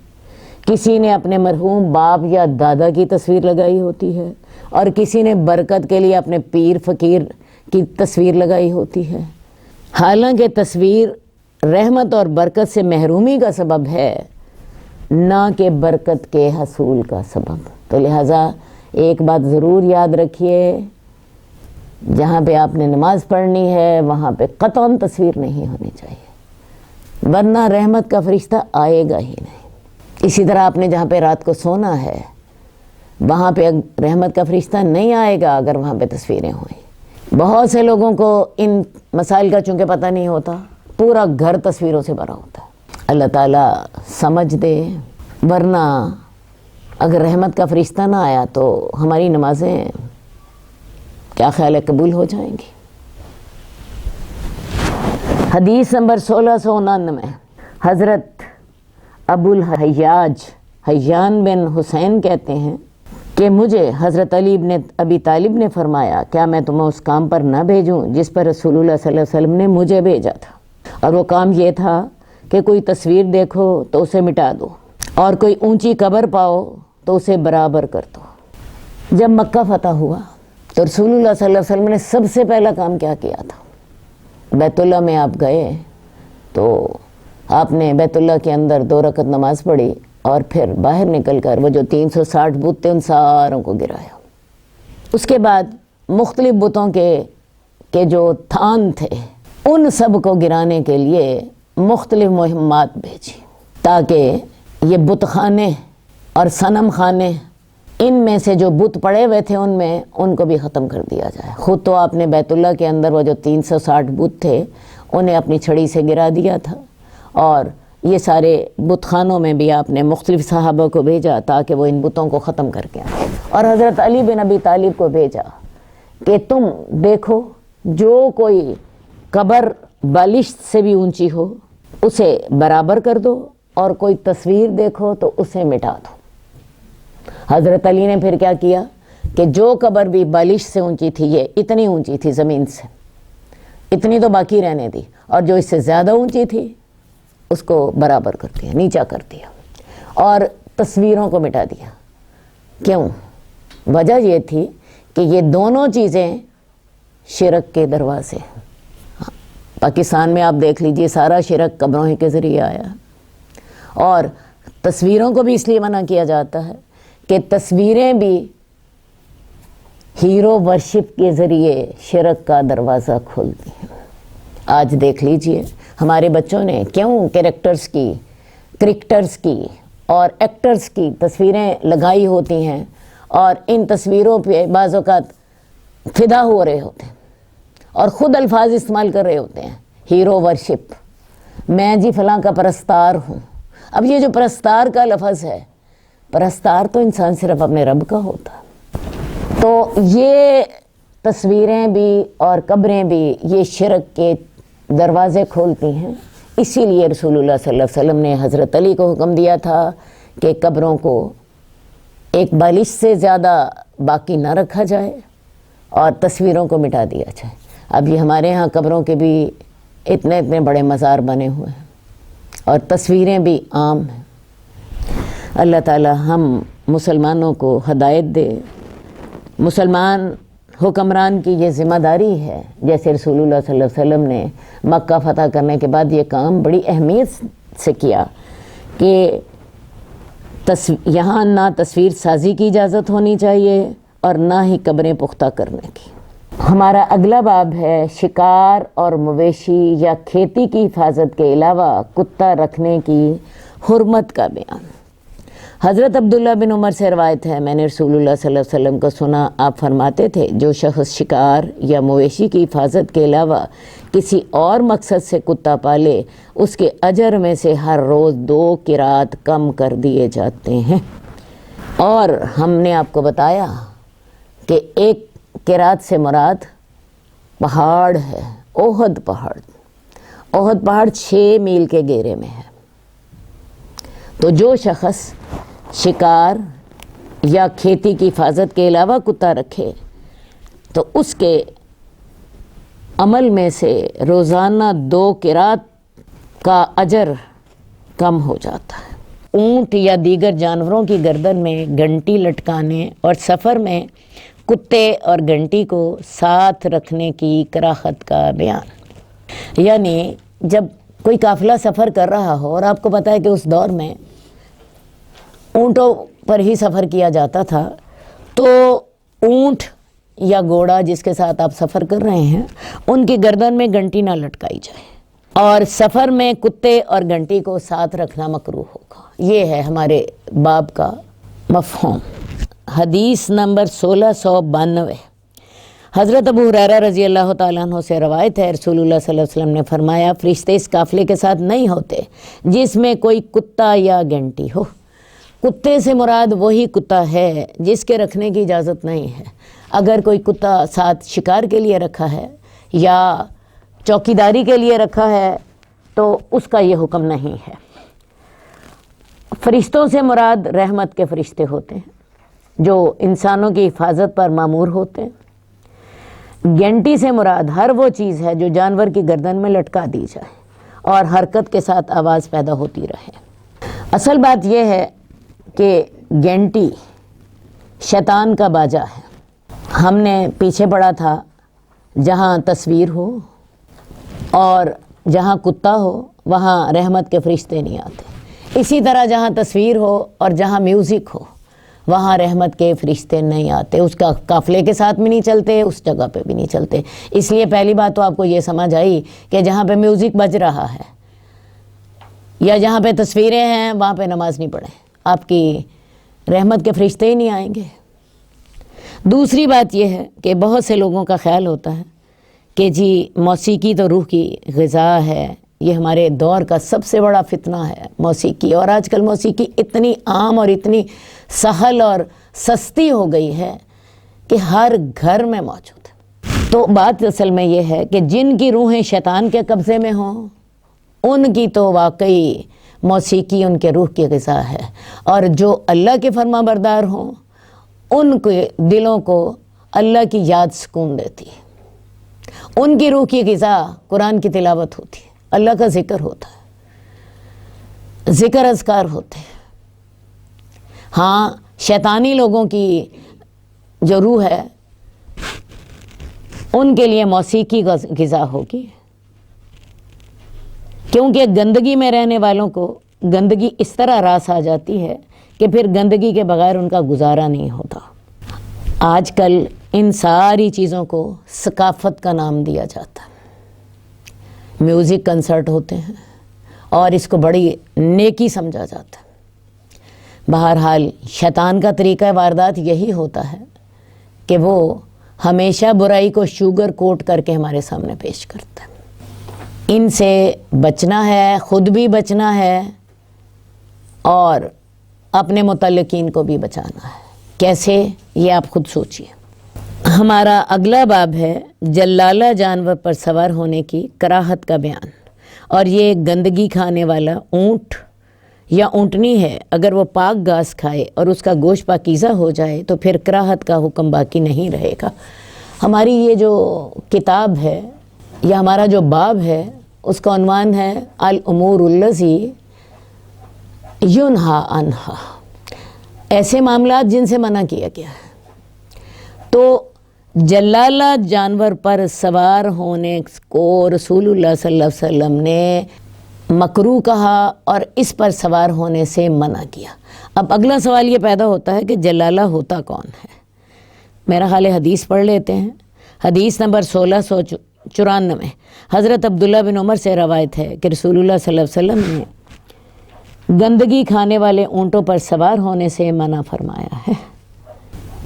[SPEAKER 2] کسی نے اپنے مرحوم باپ یا دادا کی تصویر لگائی ہوتی ہے، اور کسی نے برکت کے لیے اپنے پیر فقیر کی تصویر لگائی ہوتی ہے. حالانکہ تصویر رحمت اور برکت سے محرومی کا سبب ہے، نہ کہ برکت کے حصول کا سبب. تو لہٰذا ایک بات ضرور یاد رکھیے، جہاں پہ آپ نے نماز پڑھنی ہے وہاں پہ قطعاً تصویر نہیں ہونی چاہیے، ورنہ رحمت کا فرشتہ آئے گا ہی نہیں۔ اسی طرح آپ نے جہاں پہ رات کو سونا ہے وہاں پہ رحمت کا فرشتہ نہیں آئے گا اگر وہاں پہ تصویریں ہوئیں۔ بہت سے لوگوں کو ان مسائل کا چونکہ پتہ نہیں ہوتا، پورا گھر تصویروں سے بھرا ہوتا ہے۔ اللہ تعالیٰ سمجھ دے، ورنہ اگر رحمت کا فرشتہ نہ آیا تو ہماری نمازیں کیا خیال ہے قبول ہو جائیں گی۔ حدیث نمبر 1699، حضرت ابو الحیاج حیان بن حسین کہتے ہیں کہ مجھے حضرت علی بن ابی طالب نے فرمایا کیا میں تمہیں اس کام پر نہ بھیجوں جس پر رسول اللہ صلی اللہ علیہ وسلم نے مجھے بھیجا تھا، اور وہ کام یہ تھا کہ کوئی تصویر دیکھو تو اسے مٹا دو، اور کوئی اونچی قبر پاؤ تو اسے برابر کر دو۔ جب مکہ فتح ہوا تو رسول اللہ صلی اللہ علیہ وسلم نے سب سے پہلا کام کیا کیا تھا؟ بیت اللہ میں آپ گئے تو آپ نے بیت اللہ کے اندر 2 رکعت نماز پڑھی، اور پھر باہر نکل کر وہ جو 360 بت تھے ان ساروں کو گرایا۔ اس کے بعد مختلف بتوں کے جو تھان تھے ان سب کو گرانے کے لیے مختلف مہمات بھیجی، تاکہ یہ بت خانے اور صنم خانے ان میں سے جو بت پڑے ہوئے تھے ان کو بھی ختم کر دیا جائے۔ خود تو آپ نے بیت اللہ کے اندر وہ جو 360 بت تھے انہیں اپنی چھڑی سے گرا دیا تھا، اور یہ سارے بت خانوں میں بھی آپ نے مختلف صحابہ کو بھیجا تاکہ وہ ان بتوں کو ختم کر کے آئیں، اور حضرت علی بن ابی طالب کو بھیجا کہ تم دیکھو جو کوئی قبر بالشت سے بھی اونچی ہو اسے برابر کر دو، اور کوئی تصویر دیکھو تو اسے مٹا دو۔ حضرت علی نے پھر کیا کیا کہ جو قبر بھی بالشت سے اونچی تھی، یہ اتنی اونچی تھی زمین سے، اتنی تو باقی رہنے دی، اور جو اس سے زیادہ اونچی تھی اس کو برابر کر دیا، نیچا کر دیا، اور تصویروں کو مٹا دیا۔ کیوں؟ وجہ یہ تھی کہ یہ دونوں چیزیں شرک کے دروازے ہیں۔ پاکستان میں آپ دیکھ لیجئے سارا شرک قبروں ہی کے ذریعے آیا، اور تصویروں کو بھی اس لیے منع کیا جاتا ہے کہ تصویریں بھی ہیرو ورشپ کے ذریعے شرک کا دروازہ کھولتی ہیں۔ آج دیکھ لیجئے ہمارے بچوں نے کیوں کریکٹرز کی، کرکٹرز کی اور ایکٹرز کی تصویریں لگائی ہوتی ہیں، اور ان تصویروں پہ بعض اوقات فدا ہو رہے ہوتے ہیں اور خود الفاظ استعمال کر رہے ہوتے ہیں، ہیرو ورشپ، میں جی فلاں کا پرستار ہوں۔ اب یہ جو پرستار کا لفظ ہے، پرستار تو انسان صرف اپنے رب کا ہوتا، تو یہ تصویریں بھی اور قبریں بھی یہ شرک کے دروازے کھولتی ہیں۔ اسی لیے رسول اللہ صلی اللہ علیہ وسلم نے حضرت علی کو حکم دیا تھا کہ قبروں کو ایک بالش سے زیادہ باقی نہ رکھا جائے اور تصویروں کو مٹا دیا جائے۔ اب یہ ہمارے ہاں قبروں کے بھی اتنے بڑے مزار بنے ہوئے ہیں اور تصویریں بھی عام ہیں۔ اللہ تعالی ہم مسلمانوں کو ہدایت دے۔ مسلمان حکمران کی یہ ذمہ داری ہے، جیسے رسول اللہ صلی اللہ علیہ وسلم نے مکہ فتح کرنے کے بعد یہ کام بڑی اہمیت سے کیا کہ یہاں نہ تصویر سازی کی اجازت ہونی چاہیے اور نہ ہی قبریں پختہ کرنے کی۔ ہمارا اگلا باب ہے شکار اور مویشی یا کھیتی کی حفاظت کے علاوہ کتا رکھنے کی حرمت کا بیان۔ حضرت عبداللہ بن عمر سے روایت ہے، میں نے رسول اللہ صلی اللہ علیہ وسلم کو سنا، آپ فرماتے تھے جو شخص شکار یا مویشی کی حفاظت کے علاوہ کسی اور مقصد سے کتا پالے اس کے اجر میں سے ہر روز 2 قرات کم کر دیے جاتے ہیں۔ اور ہم نے آپ کو بتایا کہ 1 قرات سے مراد پہاڑ ہے، احد پہاڑ۔ احد پہاڑ 6 میل کے گھیرے میں ہے۔ تو جو شخص شکار یا کھیتی کی حفاظت کے علاوہ کتا رکھے تو اس کے عمل میں سے روزانہ 2 قرات کا اجر کم ہو جاتا ہے۔ اونٹ یا دیگر جانوروں کی گردن میں گھنٹی لٹکانے اور سفر میں کتے اور گھنٹی کو ساتھ رکھنے کی کراہت کا بیان۔ یعنی جب کوئی قافلہ سفر کر رہا ہو، اور آپ کو پتہ ہے کہ اس دور میں اونٹوں پر ہی سفر کیا جاتا تھا، تو اونٹ یا گھوڑا جس کے ساتھ آپ سفر کر رہے ہیں ان کی گردن میں گھنٹی نہ لٹکائی جائے، اور سفر میں کتے اور گھنٹی کو ساتھ رکھنا مکروہ ہوگا۔ یہ ہے ہمارے باب کا مفہوم۔ حدیث نمبر 1692، حضرت ابو ہریرہ رضی اللہ تعالیٰ عنہ سے روایت ہے، رسول اللہ صلی اللہ علیہ وسلم نے فرمایا فرشتے اس قافلے کے ساتھ نہیں ہوتے جس میں کوئی کتا یا گھنٹی ہو۔ کتے سے مراد وہی کتا ہے جس کے رکھنے کی اجازت نہیں ہے۔ اگر کوئی کتا ساتھ شکار کے لیے رکھا ہے یا چوکیداری کے لیے رکھا ہے تو اس کا یہ حکم نہیں ہے۔ فرشتوں سے مراد رحمت کے فرشتے ہوتے ہیں جو انسانوں کی حفاظت پر مامور ہوتے ہیں۔ گھنٹی سے مراد ہر وہ چیز ہے جو جانور کی گردن میں لٹکا دی جائے اور حرکت کے ساتھ آواز پیدا ہوتی رہے۔ اصل بات یہ ہے کہ گھنٹی شیطان کا باجا ہے۔ ہم نے پیچھے پڑھا تھا جہاں تصویر ہو اور جہاں کتا ہو وہاں رحمت کے فرشتے نہیں آتے، اسی طرح جہاں تصویر ہو اور جہاں میوزک ہو وہاں رحمت کے فرشتے نہیں آتے، اس کا قافلے کے ساتھ بھی نہیں چلتے، اس جگہ پہ بھی نہیں چلتے۔ اس لیے پہلی بات تو آپ کو یہ سمجھ آئی کہ جہاں پہ میوزک بج رہا ہے یا جہاں پہ تصویریں ہیں وہاں پہ نماز نہیں پڑھیں، آپ کی رحمت کے فرشتے ہی نہیں آئیں گے۔ دوسری بات یہ ہے کہ بہت سے لوگوں کا خیال ہوتا ہے کہ جی موسیقی تو روح کی غذا ہے، یہ ہمارے دور کا سب سے بڑا فتنہ ہے موسیقی، اور آج کل موسیقی اتنی عام اور اتنی سہل اور سستی ہو گئی ہے کہ ہر گھر میں موجود ہے۔ تو بات اصل میں یہ ہے کہ جن کی روحیں شیطان کے قبضے میں ہوں ان کی تو واقعی موسیقی ان کے روح کی غذا ہے، اور جو اللہ کے فرما بردار ہوں ان کے دلوں کو اللہ کی یاد سکون دیتی ہے، ان کی روح کی غذا قرآن کی تلاوت ہوتی ہے، اللہ کا ذکر ہوتا ہے، ذکر اذکار ہوتے ہیں۔ ہاں شیطانی لوگوں کی جو روح ہے ان کے لیے موسیقی غذا ہوگی، کیونکہ گندگی میں رہنے والوں کو گندگی اس طرح راس آ جاتی ہے کہ پھر گندگی کے بغیر ان کا گزارا نہیں ہوتا۔ آج کل ان ساری چیزوں کو ثقافت کا نام دیا جاتا ہے، میوزک کنسرٹ ہوتے ہیں اور اس کو بڑی نیکی سمجھا جاتا ہے۔ بہرحال شیطان کا طریقہ واردات یہی ہوتا ہے کہ وہ ہمیشہ برائی کو شوگر کوٹ کر کے ہمارے سامنے پیش کرتا ہے۔ ان سے بچنا ہے، خود بھی بچنا ہے اور اپنے متعلقین کو بھی بچانا ہے۔ کیسے؟ یہ آپ خود سوچئے۔ ہمارا اگلا باب ہے جلالہ جانور پر سوار ہونے کی کراہت کا بیان، اور یہ گندگی کھانے والا اونٹ یا اونٹنی ہے، اگر وہ پاک گھاس کھائے اور اس کا گوشت پاکیزہ ہو جائے تو پھر کراہت کا حکم باقی نہیں رہے گا۔ ہماری یہ جو کتاب ہے یا ہمارا جو باب ہے اس کا عنوان ہے الامور الذی ینہی عنہا، ایسے معاملات جن سے منع کیا گیا ہے۔ تو جلالہ جانور پر سوار ہونے کو رسول اللہ صلی اللہ علیہ وسلم نے مکروہ کہا اور اس پر سوار ہونے سے منع کیا۔ اب اگلا سوال یہ پیدا ہوتا ہے کہ جلالہ ہوتا کون ہے؟ میرا خیال ہے حدیث پڑھ لیتے ہیں۔ حدیث نمبر 1694، حضرت عبداللہ بن عمر سے روایت ہے کہ رسول اللہ صلی اللہ علیہ وسلم نے گندگی کھانے والے اونٹوں پر سوار ہونے سے منع فرمایا ہے۔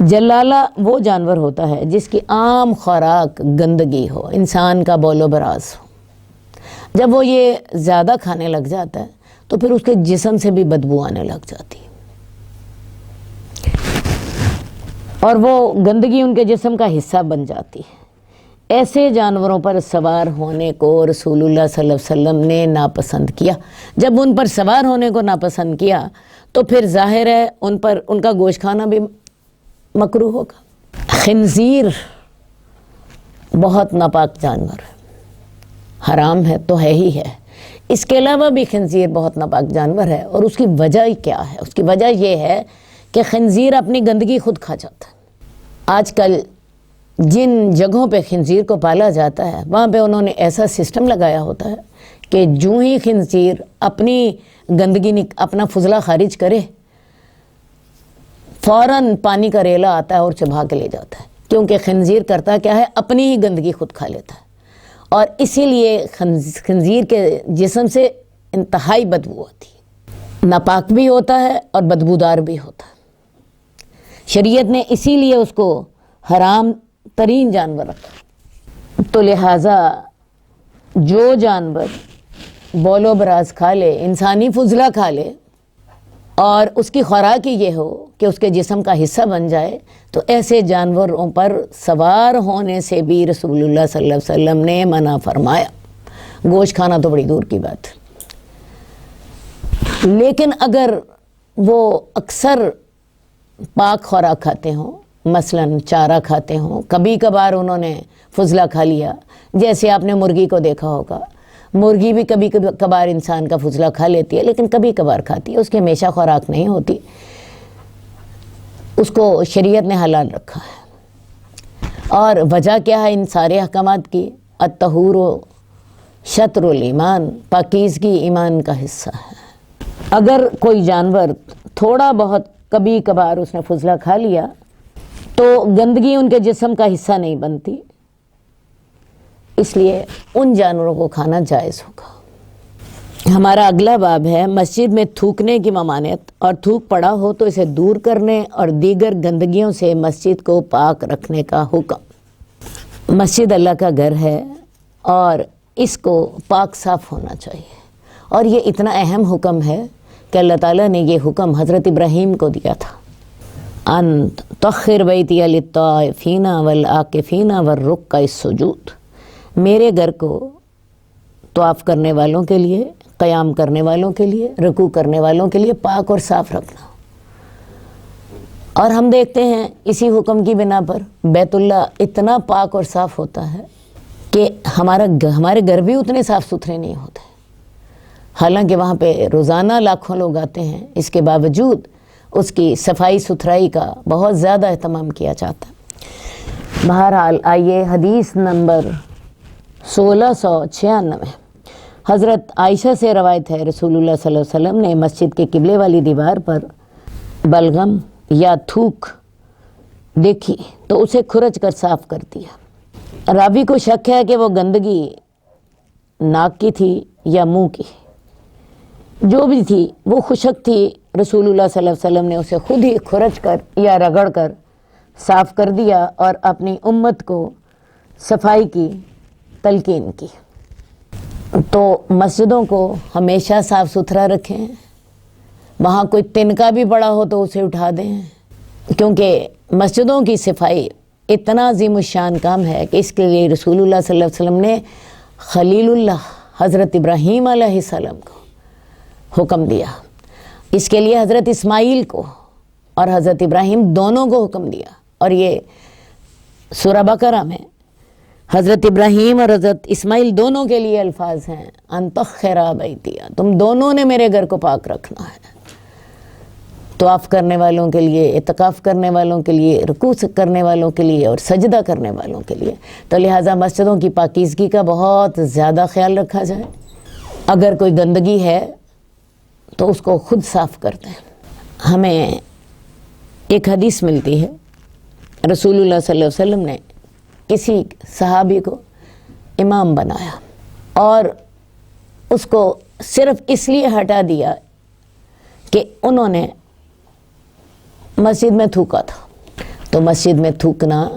[SPEAKER 2] جلالہ وہ جانور ہوتا ہے جس کی عام خوراک گندگی ہو، انسان کا بول و براز ہو۔ جب وہ یہ زیادہ کھانے لگ جاتا ہے تو پھر اس کے جسم سے بھی بدبو آنے لگ جاتی ہے، اور وہ گندگی ان کے جسم کا حصہ بن جاتی ہے۔ ایسے جانوروں پر سوار ہونے کو رسول اللہ صلی اللہ علیہ وسلم نے ناپسند کیا۔ جب ان پر سوار ہونے کو ناپسند کیا تو پھر ظاہر ہے ان کا گوشت کھانا بھی مکروہ ہوگا۔ خنزیر بہت ناپاک جانور ہے، حرام ہے تو ہے ہی ہے۔ اس کے علاوہ بھی خنزیر بہت ناپاک جانور ہے، اور اس کی وجہ کیا ہے؟ اس کی وجہ یہ ہے کہ خنزیر اپنی گندگی خود کھا جاتا ہے۔ آج کل جن جگہوں پہ خنزیر کو پالا جاتا ہے وہاں پہ انہوں نے ایسا سسٹم لگایا ہوتا ہے کہ جو ہی خنزیر اپنی گندگی اپنا فضلہ خارج کرے فوراً پانی کا ریلا آتا ہے اور اسے بھا کے لے جاتا ہے۔ کیونکہ خنزیر کرتا کیا ہے، اپنی ہی گندگی خود کھا لیتا ہے، اور اسی لیے خنزیر کے جسم سے انتہائی بدبو ہوتی ہے، ناپاک بھی ہوتا ہے اور بدبودار بھی ہوتا ہے۔ شریعت نے اسی لیے اس کو حرام ترین جانور رکھا۔ تو لہٰذا جو جانور بول و براز کھا لے، انسانی فضلہ کھا لے، اور اس کی خوراک ہی یہ ہو کہ اس کے جسم کا حصہ بن جائے، تو ایسے جانوروں پر سوار ہونے سے بھی رسول اللہ صلی اللہ علیہ وسلم نے منع فرمایا۔ گوشت کھانا تو بڑی دور کی بات ہے، لیکن اگر وہ اکثر پاک خوراک کھاتے ہوں، مثلاً چارہ کھاتے ہوں، کبھی کبھار انہوں نے فضلہ کھا لیا، جیسے آپ نے مرغی کو دیکھا ہوگا، مرغی بھی کبھی کبھار انسان کا فضلہ کھا لیتی ہے، لیکن کبھی کبھار کھاتی ہے، اس کی ہمیشہ خوراک نہیں ہوتی، اس کو شریعت نے حلال رکھا ہے۔ اور وجہ کیا ہے ان سارے احکامات کی؟ الطہور شطر الایمان، پاکیزگی ایمان کا حصہ ہے۔ اگر کوئی جانور تھوڑا بہت کبھی کبھار اس نے فضلہ کھا لیا تو گندگی ان کے جسم کا حصہ نہیں بنتی، اس لیے ان جانوروں کو کھانا جائز ہوگا۔ ہمارا اگلا باب ہے مسجد میں تھوکنے کی ممانعت، اور تھوک پڑا ہو تو اسے دور کرنے اور دیگر گندگیوں سے مسجد کو پاک رکھنے کا حکم۔ مسجد اللہ کا گھر ہے اور اس کو پاک صاف ہونا چاہیے، اور یہ اتنا اہم حکم ہے کہ اللہ تعالیٰ نے یہ حکم حضرت ابراہیم کو دیا تھا، ان طہر بیتی للطائفین والعاکفین والرکع السجود، میرے گھر کو طواف کرنے والوں کے لیے، قیام کرنے والوں کے لیے، رکوع کرنے والوں کے لیے پاک اور صاف رکھنا۔ اور ہم دیکھتے ہیں اسی حکم کی بنا پر بیت اللہ اتنا پاک اور صاف ہوتا ہے کہ ہمارے گھر بھی اتنے صاف ستھرے نہیں ہوتے، حالانکہ وہاں پہ روزانہ لاکھوں لوگ آتے ہیں، اس کے باوجود اس کی صفائی ستھرائی کا بہت زیادہ اہتمام کیا جاتا ہے۔ بہرحال آئیے حدیث نمبر 1696، حضرت عائشہ سے روایت ہے رسول اللہ صلی اللہ علیہ وسلم نے مسجد کے قبلے والی دیوار پر بلغم یا تھوک دیکھی تو اسے کھرچ کر صاف کر دیا۔ راوی کو شک ہے کہ وہ گندگی ناک کی تھی یا منہ کی، جو بھی تھی وہ خشک تھی، رسول اللہ صلی اللہ علیہ وسلم نے اسے خود ہی کھرچ کر یا رگڑ کر صاف کر دیا اور اپنی امت کو صفائی کی تلقین کی۔ تو مسجدوں کو ہمیشہ صاف ستھرا رکھیں، وہاں کوئی تنکا بھی پڑا ہو تو اسے اٹھا دیں، کیونکہ مسجدوں کی صفائی اتنا عظیم الشان کام ہے کہ اس کے لیے رسول اللہ صلی اللہ علیہ وسلم نے خلیل اللہ حضرت ابراہیم علیہ السلام کو حکم دیا، اس کے لیے حضرت اسماعیل کو اور حضرت ابراہیم دونوں کو حکم دیا، اور یہ سورہ بقرہ میں حضرت ابراہیم اور حضرت اسماعیل دونوں کے لیے الفاظ ہیں، ان طہر بیتی، تم دونوں نے میرے گھر کو پاک رکھنا ہے، طواف کرنے والوں کے لیے، اعتکاف کرنے والوں کے لیے، رکوع کرنے والوں کے لیے اور سجدہ کرنے والوں کے لیے۔ تو لہٰذا مسجدوں کی پاکیزگی کا بہت زیادہ خیال رکھا جائے، اگر کوئی گندگی ہے تو اس کو خود صاف کر دیں۔ ہمیں ایک حدیث ملتی ہے رسول اللہ صلی اللہ علیہ وسلم نے کسی صحابی کو امام بنایا اور اس کو صرف اس لیے ہٹا دیا کہ انہوں نے مسجد میں تھوکا تھا۔ تو مسجد میں تھوکنا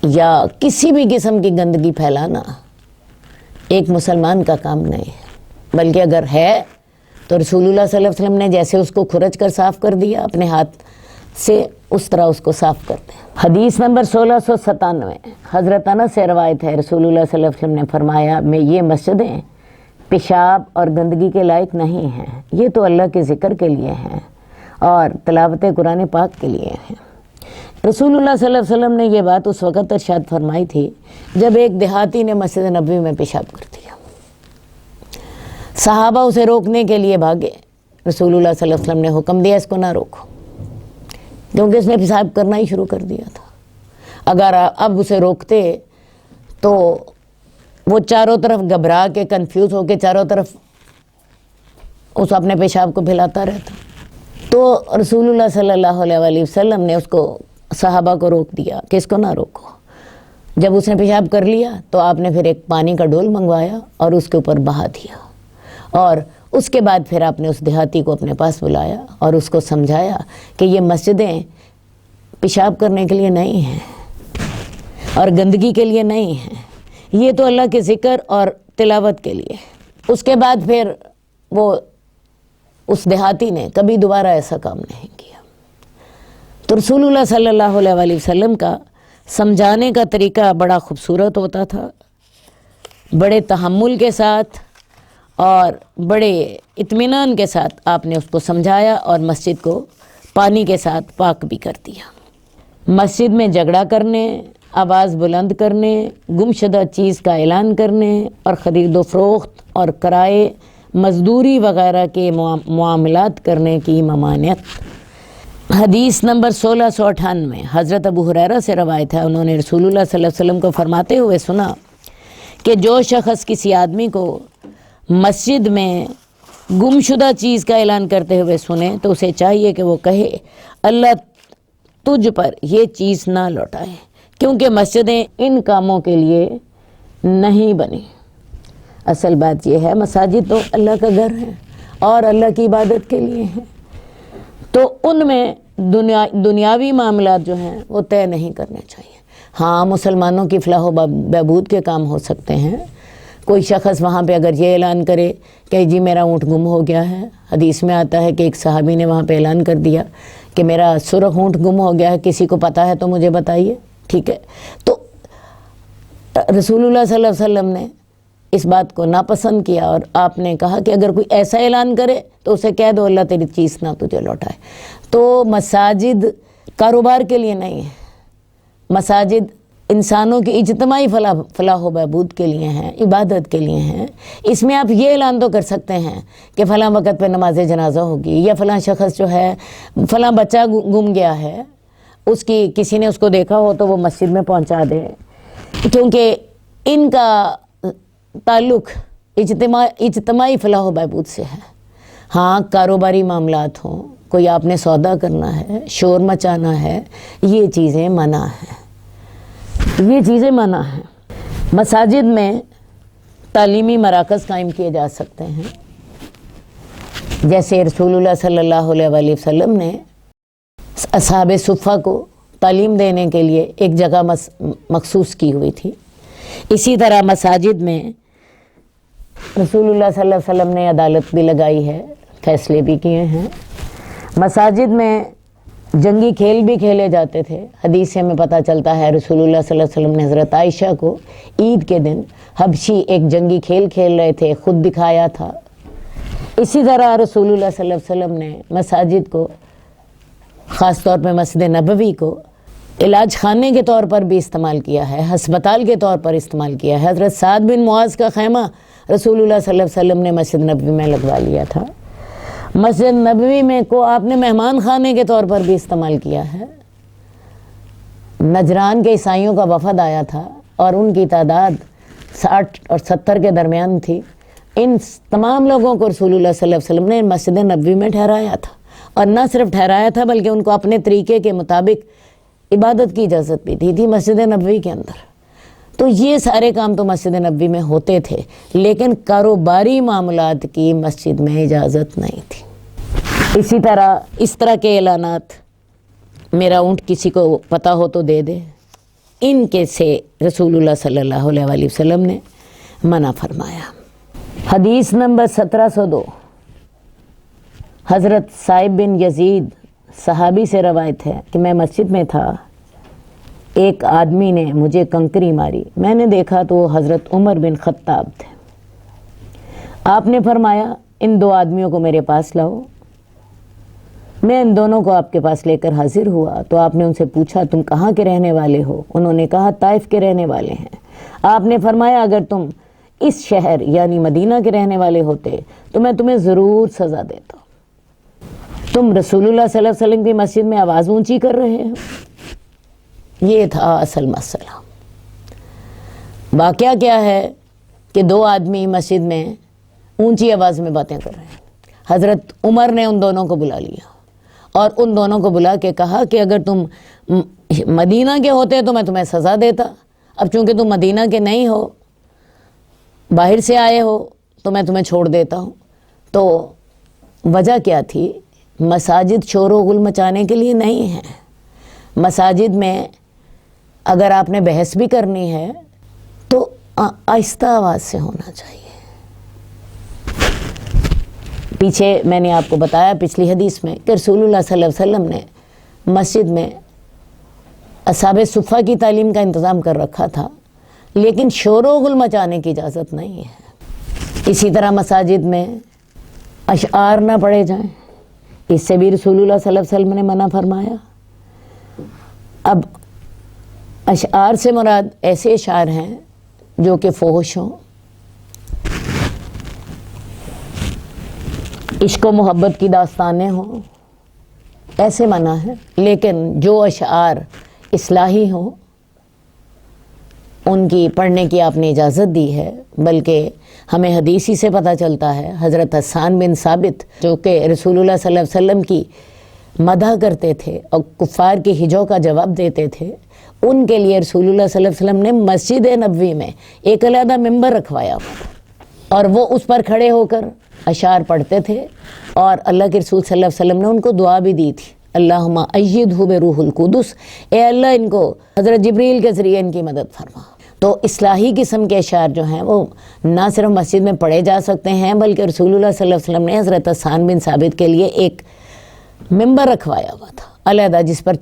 [SPEAKER 2] یا کسی بھی قسم کی گندگی پھیلانا ایک مسلمان کا کام نہیں ہے، بلکہ اگر ہے تو رسول اللہ صلی اللہ علیہ وسلم نے جیسے اس کو کھرچ کر صاف کر دیا اپنے ہاتھ سے، اس طرح اس کو صاف کرتے ہیں۔ حدیث نمبر 1697، حضرت انس سے روایت ہے رسول اللہ صلی اللہ علیہ وسلم نے فرمایا، میں یہ مسجدیں پیشاب اور گندگی کے لائق نہیں ہیں، یہ تو اللہ کے ذکر کے لیے ہیں اور تلاوت قرآن پاک کے لیے ہیں۔ رسول اللہ صلی اللہ علیہ وسلم نے یہ بات اس وقت ارشاد فرمائی تھی جب ایک دیہاتی نے مسجد نبوی میں پیشاب کر دیا، صحابہ اسے روکنے کے لیے بھاگے، رسول اللہ صلی اللہ علیہ وسلم نے حکم دیا اس کو نہ روکو، کیونکہ اس نے پیشاب کرنا ہی شروع کر دیا تھا۔ اگر اب اسے روکتے تو وہ چاروں طرف گھبرا کے کنفیوز ہو کے چاروں طرف اس اپنے پیشاب کو پھیلاتا رہتا۔ تو رسول اللہ صلی اللہ علیہ وسلم نے اس کو صحابہ کو روک دیا کہ اس کو نہ روکو۔ جب اس نے پیشاب کر لیا تو آپ نے پھر ایک پانی کا ڈول منگوایا اور اس کے اوپر بہا دیا، اور اس کے بعد پھر آپ نے اس دیہاتی کو اپنے پاس بلایا اور اس کو سمجھایا کہ یہ مسجدیں پیشاب کرنے کے لیے نہیں ہیں اور گندگی کے لیے نہیں ہیں، یہ تو اللہ کے ذکر اور تلاوت کے لیے۔ اس کے بعد پھر وہ اس دیہاتی نے کبھی دوبارہ ایسا کام نہیں کیا۔ تو رسول اللہ صلی اللہ علیہ وآلہ وسلم کا سمجھانے کا طریقہ بڑا خوبصورت ہوتا تھا، بڑے تحمل کے ساتھ اور بڑے اطمینان کے ساتھ آپ نے اس کو سمجھایا اور مسجد کو پانی کے ساتھ پاک بھی کر دیا۔ مسجد میں جھگڑا کرنے، آواز بلند کرنے، گمشدہ چیز کا اعلان کرنے اور خرید و فروخت اور کرائے مزدوری وغیرہ کے معاملات کرنے کی ممانعت۔ حدیث نمبر 1698 حضرت ابو ہریرہ سے روایت ہے، انہوں نے رسول اللہ صلی اللہ علیہ وسلم کو فرماتے ہوئے سنا کہ جو شخص کسی آدمی کو مسجد میں گمشدہ چیز کا اعلان کرتے ہوئے سنے تو اسے چاہیے کہ وہ کہے اللہ تجھ پر یہ چیز نہ لوٹائے، کیونکہ مسجدیں ان کاموں کے لیے نہیں بنی۔ اصل بات یہ ہے مساجد تو اللہ کا گھر ہے اور اللہ کی عبادت کے لیے ہیں، تو ان میں دنیاوی معاملات جو ہیں وہ طے نہیں کرنے چاہیے۔ ہاں مسلمانوں کی فلاح و بہبود کے کام ہو سکتے ہیں، کوئی شخص وہاں پہ اگر یہ اعلان کرے کہ جی میرا اونٹ گم ہو گیا ہے، حدیث میں آتا ہے کہ ایک صحابی نے وہاں پہ اعلان کر دیا کہ میرا سرخ اونٹ گم ہو گیا ہے، کسی کو پتہ ہے تو مجھے بتائیے، ٹھیک ہے۔ تو رسول اللہ صلی اللہ علیہ وسلم نے اس بات کو ناپسند کیا اور آپ نے کہا کہ اگر کوئی ایسا اعلان کرے تو اسے کہہ دو اللہ تیری چیز نہ تجھے لوٹائے۔ تو مساجد کاروبار کے لیے نہیں ہے، مساجد انسانوں کی اجتماعی فلاح و بہبود کے لیے ہیں، عبادت کے لیے ہیں۔ اس میں آپ یہ اعلان تو کر سکتے ہیں کہ فلاں وقت پہ نماز جنازہ ہوگی، یا فلاں شخص جو ہے فلاں بچہ گم گیا ہے، اس کی کسی نے اس کو دیکھا ہو تو وہ مسجد میں پہنچا دے، کیونکہ ان کا تعلق اجتماعی فلاح و بہبود سے ہے۔ ہاں کاروباری معاملات ہوں، کوئی آپ نے سودا کرنا ہے، شور مچانا ہے، یہ چیزیں منع ہیں، یہ چیزیں منع ہیں۔ مساجد میں تعلیمی مراکز قائم کیے جا سکتے ہیں، جیسے رسول اللہ صلی اللہ علیہ وآلہ وسلم نے اصحاب صفہ کو تعلیم دینے کے لیے ایک جگہ مخصوص کی ہوئی تھی۔ اسی طرح مساجد میں رسول اللہ صلی اللہ علیہ وسلم نے عدالت بھی لگائی ہے، فیصلے بھی کیے ہیں۔ مساجد میں جنگی کھیل بھی کھیلے جاتے تھے، حدیث سے ہمیں پتہ چلتا ہے رسول اللہ صلی اللہ علیہ وسلم نے حضرت عائشہ کو عید کے دن حبشی ایک جنگی کھیل کھیل رہے تھے خود دکھایا تھا۔ اسی طرح رسول اللہ صلی اللہ علیہ وسلم نے مساجد کو، خاص طور پہ مسجد نبوی کو، علاج خانے کے طور پر بھی استعمال کیا ہے، ہسپتال کے طور پر استعمال کیا ہے۔ حضرت سعد بن معاذ کا خیمہ رسول اللہ صلی اللہ علیہ وسلم نے مسجد نبوی میں لگوا لیا تھا۔ مسجد نبوی میں کو آپ نے مہمان خانے کے طور پر بھی استعمال کیا ہے۔ نجران کے عیسائیوں کا وفد آیا تھا اور ان کی تعداد 60 اور 70 کے درمیان تھی۔ ان تمام لوگوں کو رسول اللہ صلی اللہ علیہ وسلم نے مسجد نبوی میں ٹھہرایا تھا، اور نہ صرف ٹھہرایا تھا بلکہ ان کو اپنے طریقے کے مطابق عبادت کی اجازت بھی تھی مسجد نبوی کے اندر۔ تو یہ سارے کام تو مسجد نبوی میں ہوتے تھے، لیکن کاروباری معاملات کی مسجد میں اجازت نہیں تھی۔ اسی طرح اس طرح کے اعلانات، میرا اونٹ کسی کو پتہ ہو تو دے دے، ان کے سے رسول اللہ صلی اللہ علیہ وآلہ وسلم نے منع فرمایا۔ حدیث نمبر 1702 حضرت صائب بن یزید صحابی سے روایت ہے کہ میں مسجد میں تھا، ایک آدمی نے مجھے کنکری ماری، میں نے دیکھا تو وہ حضرت عمر بن خطاب تھے۔ آپ نے فرمایا ان دو آدمیوں کو میرے پاس لاؤ۔ میں ان دونوں کو آپ کے پاس لے کر حاضر ہوا تو آپ نے ان سے پوچھا تم کہاں کے رہنے والے ہو؟ انہوں نے کہا طائف کے رہنے والے ہیں۔ آپ نے فرمایا اگر تم اس شہر یعنی مدینہ کے رہنے والے ہوتے تو میں تمہیں ضرور سزا دیتا۔ تم رسول اللہ صلی اللہ علیہ وسلم کی مسجد میں آواز اونچی کر رہے ہو۔ یہ تھا اصل مسئلہ۔ واقعہ کیا ہے کہ دو آدمی مسجد میں اونچی آواز میں باتیں کر رہے ہیں۔ حضرت عمر نے ان دونوں کو بلا لیا اور ان دونوں کو بلا کے کہا کہ اگر تم مدینہ کے ہوتے تو میں تمہیں سزا دیتا، اب چونکہ تم مدینہ کے نہیں ہو، باہر سے آئے ہو، تو میں تمہیں چھوڑ دیتا ہوں۔ تو وجہ کیا تھی؟ مساجد شور و غل مچانے کے لیے نہیں ہے۔ مساجد میں اگر آپ نے بحث بھی کرنی ہے تو آہستہ آواز سے ہونا چاہیے۔ پیچھے میں نے آپ کو بتایا پچھلی حدیث میں کہ رسول اللہ صلی اللہ علیہ وسلم نے مسجد میں اصحاب صفہ کی تعلیم کا انتظام کر رکھا تھا، لیکن شور و غل مچانے کی اجازت نہیں ہے۔ اسی طرح مساجد میں اشعار نہ پڑھے جائیں، اس سے بھی رسول اللہ صلی اللہ علیہ وسلم نے منع فرمایا۔ اب اشعار سے مراد ایسے اشعار ہیں جو کہ فحش ہوں، عشق و محبت کی داستانیں ہوں، ایسے منع ہے۔ لیکن جو اشعار اصلاحی ہوں ان کی پڑھنے کی آپ نے اجازت دی ہے، بلکہ ہمیں حدیث ہی سے پتہ چلتا ہے، حضرت حسان بن ثابت جو کہ رسول اللہ صلی اللہ علیہ وسلم کی مدح کرتے تھے اور کفار کی ہجوں کا جواب دیتے تھے، ان کے لیے رسول اللہ صلی اللہ علیہ وسلم نے مسجد نبوی میں ایک علیحدہ ممبر رکھوایا ہوا تھا، اور وہ اس پر کھڑے ہو کر اشعار پڑھتے تھے، اور اللہ کے رسول صلی اللہ علیہ وسلم نے ان کو دعا بھی دی تھی، اللہم ایدہ بروح القدس، اے اللہ ان کو حضرت جبریل کے ذریعے ان کی مدد فرما۔ تو اصلاحی قسم کے اشعار جو ہیں وہ نہ صرف مسجد میں پڑھے جا سکتے ہیں، بلکہ رسول اللہ صلی اللہ علیہ وسلم نے حضرت حسان بن ثابت کے لیے ایک ممبر رکھوایا ہوا تھا علیحدہ، جس پر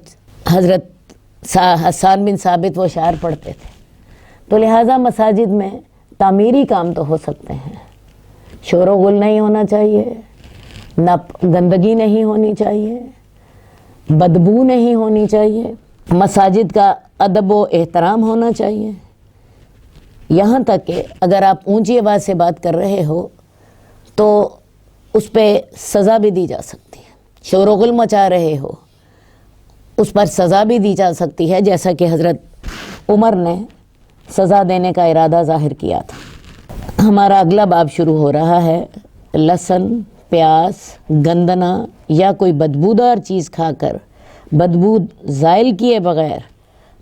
[SPEAKER 2] حضرت حسان بن ثابت وہ اشعار پڑھتے تھے۔ تو لہٰذا مساجد میں تعمیری کام تو ہو سکتے ہیں، شور و غل نہیں ہونا چاہیے، نہ گندگی نہیں ہونی چاہیے، بدبو نہیں ہونی چاہیے، مساجد کا ادب و احترام ہونا چاہیے، یہاں تک کہ اگر آپ اونچی آواز سے بات کر رہے ہو تو اس پہ سزا بھی دی جا سکتی ہے، شور و غل مچا رہے ہو اس پر سزا بھی دی جا سکتی ہے، جیسا کہ حضرت عمر نے سزا دینے کا ارادہ ظاہر کیا تھا۔ ہمارا اگلا باب شروع ہو رہا ہے، لہسن، پیاز، گندنا یا کوئی بدبودار چیز کھا کر بدبو زائل کیے بغیر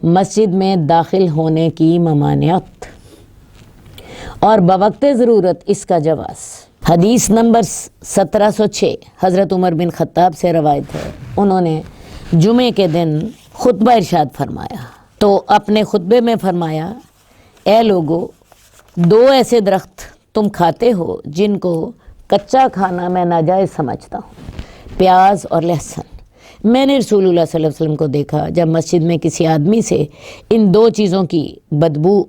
[SPEAKER 2] مسجد میں داخل ہونے کی ممانعت اور بوقت ضرورت اس کا جواز۔ حدیث نمبر 1706 حضرت عمر بن خطاب سے روایت ہے، انہوں نے جمعے کے دن خطبہ ارشاد فرمایا تو اپنے خطبے میں فرمایا، اے لوگو، دو ایسے درخت تم کھاتے ہو جن کو کچا کھانا میں ناجائز سمجھتا ہوں، پیاز اور لہسن۔ میں نے رسول اللہ صلی اللہ علیہ وسلم کو دیکھا جب مسجد میں کسی آدمی سے ان دو چیزوں کی بدبو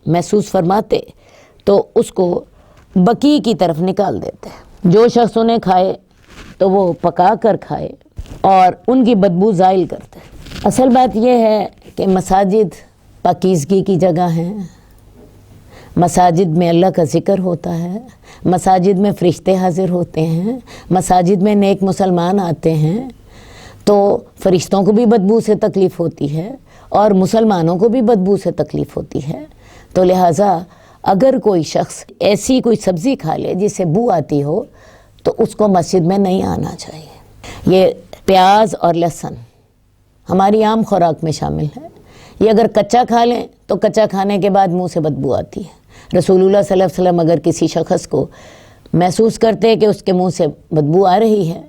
[SPEAKER 2] محسوس فرماتے تو اس کو بقی کی طرف نکال دیتے۔ جو شخص انہیں کھائے تو وہ پکا کر کھائے اور ان کی بدبو زائل کرتے۔ اصل بات یہ ہے کہ مساجد پاکیزگی کی جگہ ہیں، مساجد میں اللہ کا ذکر ہوتا ہے، مساجد میں فرشتے حاضر ہوتے ہیں، مساجد میں نیک مسلمان آتے ہیں، تو فرشتوں کو بھی بدبو سے تکلیف ہوتی ہے اور مسلمانوں کو بھی بدبو سے تکلیف ہوتی ہے۔ تو لہٰذا اگر کوئی شخص ایسی کوئی سبزی کھا لے جس سے بو آتی ہو تو اس کو مسجد میں نہیں آنا چاہیے۔ یہ پیاز اور لہسن ہماری عام خوراک میں شامل ہے، یہ اگر کچا کھا لیں تو کچا کھانے کے بعد منہ سے بدبو آتی ہے۔ رسول اللہ صلی اللہ علیہ وسلم اگر کسی شخص کو محسوس کرتے کہ اس کے منہ سے بدبو آ رہی ہے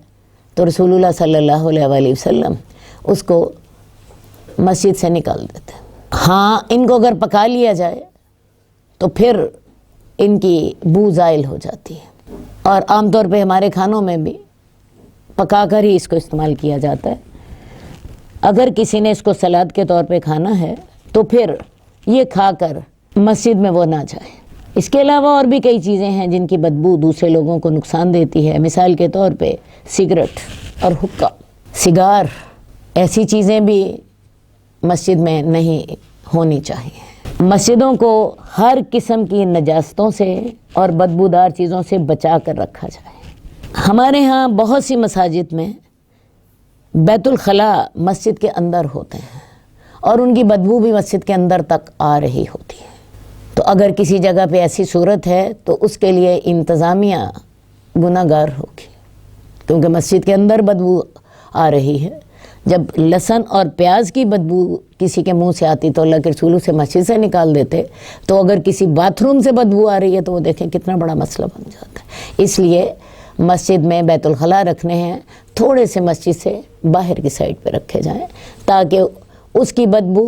[SPEAKER 2] تو رسول اللہ صلی اللہ علیہ وسلم اس کو مسجد سے نکال دیتے۔ ہاں، ان کو اگر پکا لیا جائے تو پھر ان کی بو زائل ہو جاتی ہے، اور عام طور پہ ہمارے کھانوں میں بھی پکا کر ہی اس کو استعمال کیا جاتا ہے۔ اگر کسی نے اس کو سلاد کے طور پہ کھانا ہے تو پھر یہ کھا کر مسجد میں وہ نہ جائے۔ اس کے علاوہ اور بھی کئی چیزیں ہیں جن کی بدبو دوسرے لوگوں کو نقصان دیتی ہے، مثال کے طور پہ سگریٹ اور حقہ، سگار، ایسی چیزیں بھی مسجد میں نہیں ہونی چاہیے۔ مسجدوں کو ہر قسم کی نجاستوں سے اور بدبودار چیزوں سے بچا کر رکھا جائے۔ ہمارے ہاں بہت سی مساجد میں بیت الخلاء مسجد کے اندر ہوتے ہیں اور ان کی بدبو بھی مسجد کے اندر تک آ رہی ہوتی ہے۔ تو اگر کسی جگہ پہ ایسی صورت ہے تو اس کے لیے انتظامیہ گناہگار ہوگی، کیونکہ مسجد کے اندر بدبو آ رہی ہے۔ جب لہسن اور پیاز کی بدبو کسی کے منہ سے آتی تو اللہ کے رسول اسے مسجد سے نکال دیتے، تو اگر کسی باتھ روم سے بدبو آ رہی ہے تو وہ دیکھیں کتنا بڑا مسئلہ بن جاتا ہے۔ اس لیے مسجد میں بیت الخلاء رکھنے ہیں، تھوڑے سے مسجد سے باہر کی سائڈ پہ رکھے جائیں تاکہ اس کی بدبو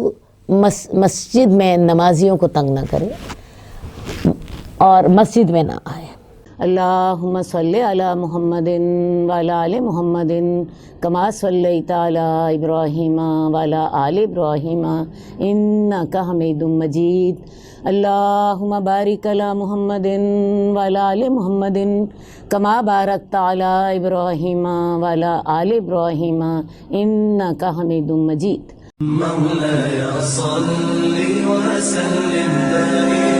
[SPEAKER 2] مسجد میں نمازیوں کو تنگ نہ کرے اور مسجد میں نہ آئے۔ اللہم صلی علی محمد وعلی آل محمد کما صلیت علی ابراہیم وعلی آل ابراہیم انک حمید مجید۔ اللہم بارک علی محمد وعلی آل محمد کما بارکت علی ابراہیم وعلی آل ابراہیم انک حمید مجید۔
[SPEAKER 3] مولاي صل وسلم دائما